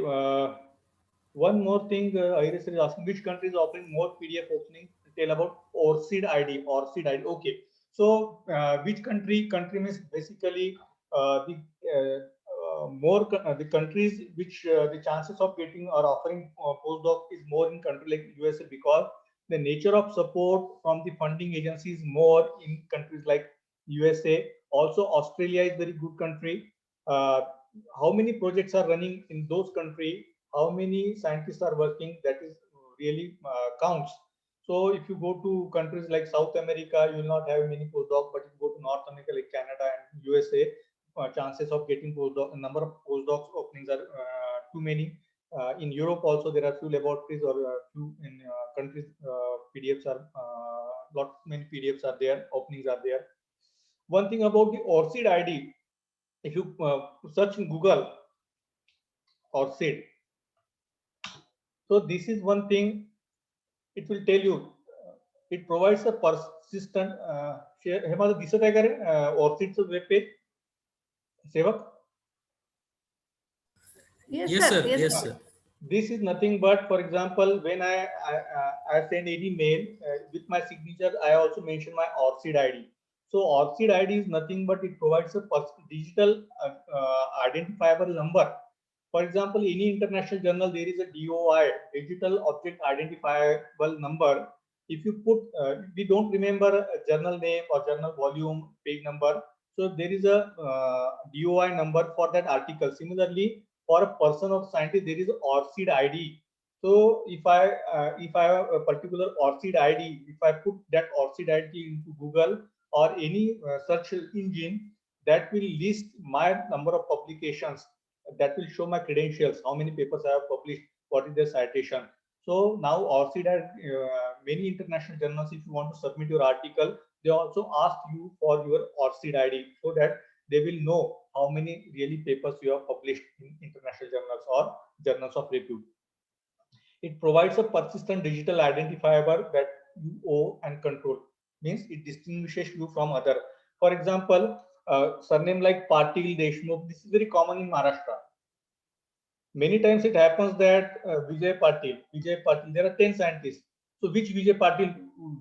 One more thing, Iris is asking, which country is offering more PDF opening? Tell about ORCID ID. ORCID ID. Okay. So which country? Country means basically the countries which the chances of getting or offering postdoc is more in country like USA, because the nature of support from the funding agency is more in countries like USA. Also, Australia is very good country. How many projects are running in those countries? How many scientists are working? That is really counts. So if you go to countries like South America, you will not have many postdoc, but if you go to North America like Canada and USA, chances of getting postdoc, number of postdocs openings are too many. In Europe also there are few laboratories, or few in countries PDFs are many PDFs are there, openings are there. One thing about the ORCID ID, if you search in Google ORCID, so this is one thing, it will tell you, it provides a persistent share. हे माझं दिसत आहे का रे ORCIDचं web page सेवक? Yes, Yes, sir. sir. Yes, sir. This is nothing but, for example, when I send any mail with my signature, I also mention my ORCID ID. So ORCID ID is nothing but it provides a digital identifiable number. For example, any international journal, there is a DOI, digital object identifiable number. If you put, we don't remember a journal name or journal volume, page number. So there is a DOI number for that article. Similarly, for a person of scientist, there is ORCID ID. So if I have a particular ORCID ID, if I put that ORCID ID into Google or any search engine, that will list my number of publications. That will show my credentials, how many papers I have published, what is their citation. So now ORCID has many international journals. If you want to submit your article, they also ask you for your ORCID ID, so that they will know how many really papers you have published in international journals or journals of repute. It provides a persistent digital identifier that you own and control. Means it distinguishes you from other. For example, surname like Patil, Deshmukh, this is very common in Maharashtra. Many times it happens that Vijay Patil, there are 10 scientists. So which Vijay Patil,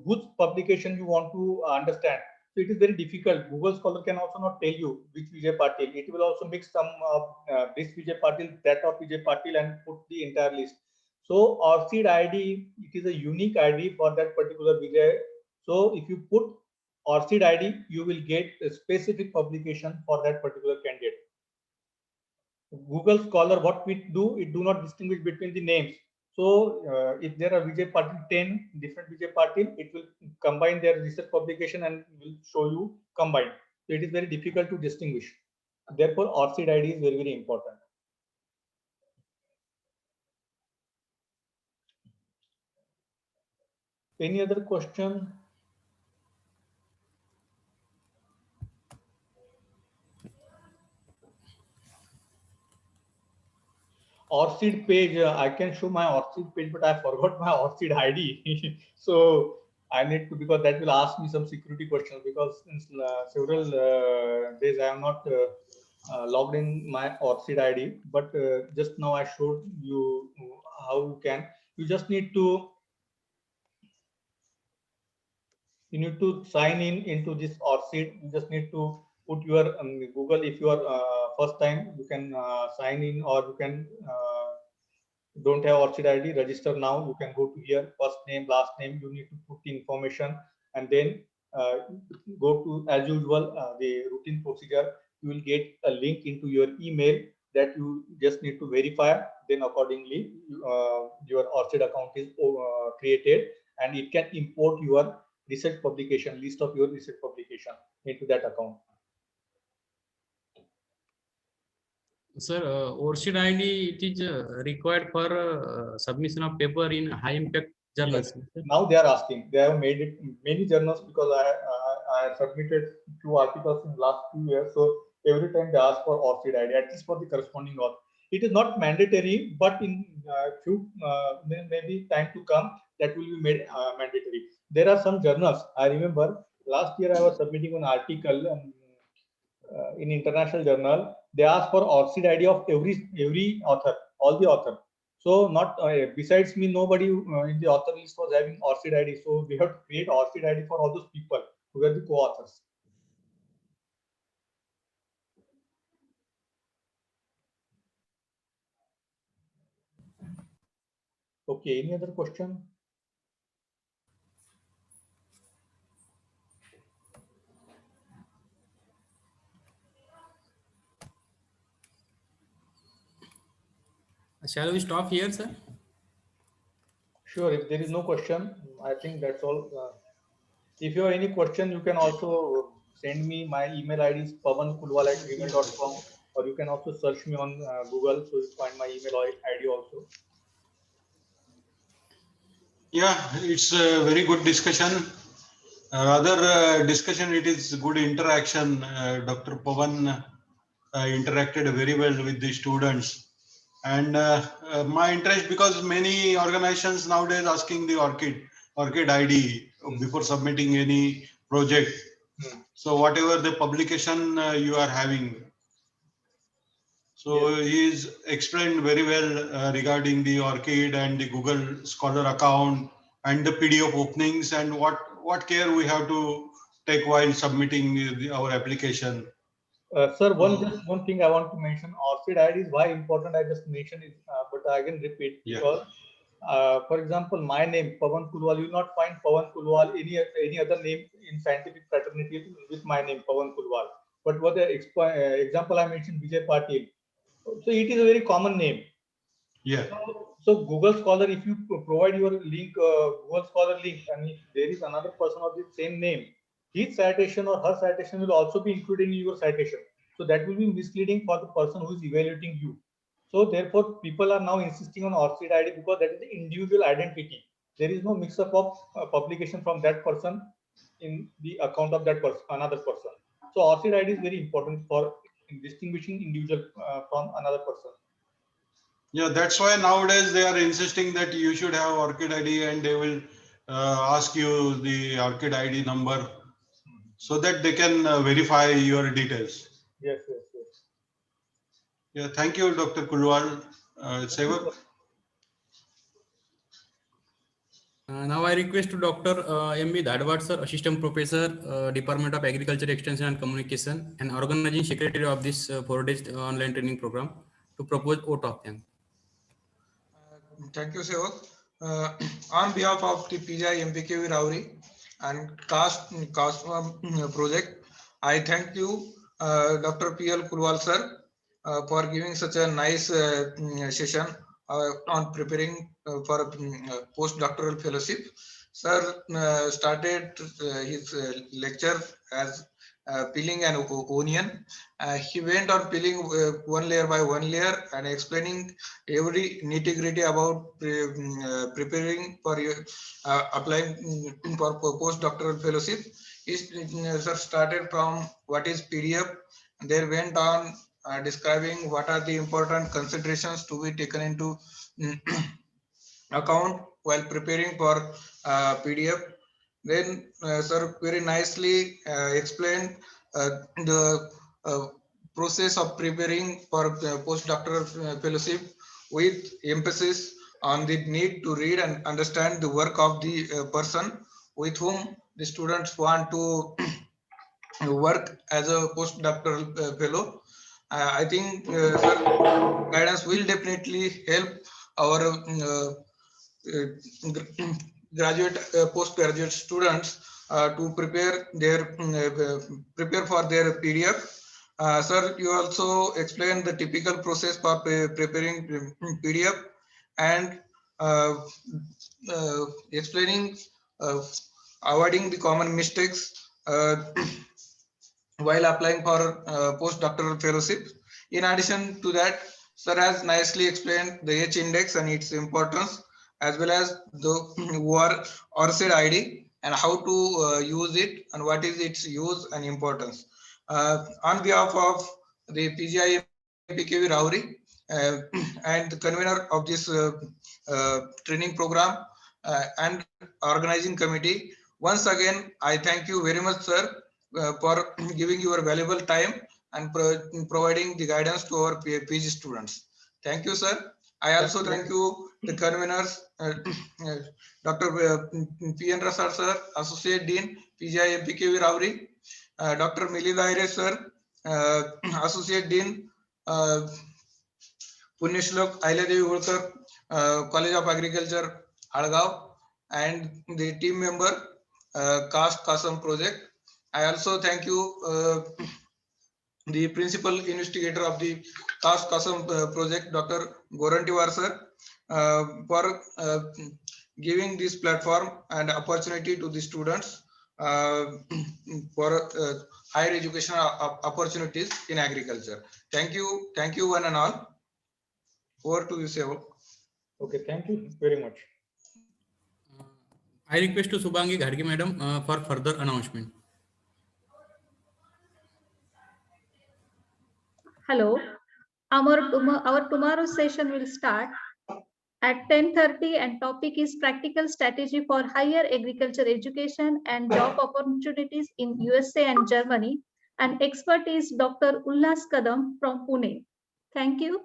whose publication you want to understand? So it is very difficult. Google Scholar can also not tell you which Vijay Patil. It will also mix some of this Vijay Patil, that of Vijay Patil, and put the entire list. So ORCID ID, it is a unique ID for that particular Vijay. So if you put ORCID ID, you will get a specific publication for that particular candidate. Google Scholar, what we do, it do not distinguish between the names. So if there are Vijay Patil 10 different Vijay Patil, it will combine their research publication and will show you combined. So it is very difficult to distinguish. Therefore, ORCID ID is very, very important. Any other question? ORCID page, I can show my ORCID page, but I forgot my ORCID ID. So I need to, because that will ask me some security questions, because since several days I have not logged in my ORCID ID, but just now I showed you how you can. You just need to sign in into this ORCID. You just need to put your Google. If you are first time, you can sign in, or you can don't have ORCID ID, register now. You can go to here, first name, last name. You need to put the information, and then go to, as usual, the routine procedure. You will get a link into your email that you just need to verify. Then accordingly, your ORCID account is created, and it can import your research publication, list of your research publication into that account. Sir, ORCID ID, it is required for submission of paper in high impact journals. Yes. Now they are asking. They have made it many journals, because I submitted few articles in last 2 years. So every time they ask for ORCID ID, at least for the corresponding author. It is not mandatory, but in few maybe time to come, that will be made mandatory. There are some journals. I remember last year I was submitting an article in international journal. They asked for ORCID ID of every author, all the author. So not besides me, nobody in the author list was having ORCID ID. So we have to create ORCID ID for all those people who were the co-authors. Okay, any other question? Shall we stop here, sir? Sure, if there is no question, I think that's all. If you have any question, you can also send me. My email ID is pavankulwal@gmail.com, or you can also search me on Google, so you find my email ID also. Yeah, it's a very good discussion. Rather discussion, it is good interaction. Dr. Pavan interacted very well with the students. And my interest, because many organizations nowadays asking the ORCID ID before submitting any project. So whatever the publication you are having. So he's explained very well regarding the ORCID and the Google Scholar account and the PDF openings and what care we have to take while submitting our application. Sir, just one thing I want to mention, ORCID ID is why important. I just mentioned it, but I can repeat because, for example, my name Pavan Kulwal, you will not find Pavan Kulwal any other name in scientific fraternity with my name Pavan Kulwal. But what the example I mentioned, Vijay Patil. So it is a very common name. Yeah. So Google Scholar, if you provide your link, Google Scholar link, and if there is another person of the same name, his citation or her citation will also be included in your citation. So that will be misleading for the person who is evaluating you. So therefore, people are now insisting on ORCID ID because that is the individual identity. There is no mix-up of publication from that person in the account of that person, another person. So ORCID ID is very important for distinguishing individual from another person. Yeah, that's why nowadays they are insisting that you should have ORCID ID, and they will ask you the ORCID ID number so that they can verify your details. Yes. Yeah, thank you, Dr. Kulwal. Sevak. Now I request to Dr. M.B. Dhadwad, sir, Assistant Professor, Department of Agriculture Extension and Communication, and Organizing Secretary of this 4-day online training program, to propose vote of them. Thank you, Sevak. On behalf of the PGI MPKV Rauri and CAST project, I thank you, Dr. P.L. Kulwal sir, for giving such a nice session on preparing for a postdoctoral fellowship. Sir started his lecture as peeling an onion. He went on peeling one layer by one layer and explaining every nitty-gritty about preparing for applying for postdoctoral fellowship. He started from what is PDF, then went on describing what are the important considerations to be taken into account while preparing for PDF. Then sir very nicely explained the process of preparing for postdoctoral fellowship with emphasis on the need to read and understand the work of the person with whom the students want to work as a postdoctoral fellow. I think sir, guidance will definitely help our graduate postgraduate students to prepare for their PDF. Sir, you also explained the typical process for preparing PDF and explaining avoiding the common mistakes while applying for postdoctoral fellowship. In addition to that, sir has nicely explained the H index and its importance, as well as the ORCID ID and how to use it and what is its use and importance. On behalf of the PGI MPKV Rauri and the convener of this training program and organizing committee, once again, I thank you very much, sir, for giving your valuable time and providing the guidance to our PG students. Thank you, sir. I also thank you, the conveners, Dr. P.N. Rasar, sir, Associate Dean, PGI MPKV Rauri, Dr. Milida Aire, sir, Associate Dean, Punyashlok Ailadevi Holkar, College of Agriculture, Halgaon, and the team member, Caste Kasam project. I also thank you, the principal investigator of the Caste Kasam project, Dr. Gorantiwar sir, for giving this platform and opportunity to the students for higher education opportunities in agriculture. Thank you one and all. Over to you, Sevak. Okay, thank you very much. I request to Subhangi Gharge madam for further announcement. Hello. Our tomorrow's session will start at 10:30 and topic is practical strategy for higher agriculture education and job opportunities in USA and Germany. And expert is Dr. Ullas Kadam from Pune. Thank you.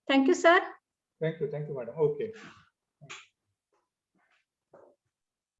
Thank you, sir. Thank you, madam. Okay.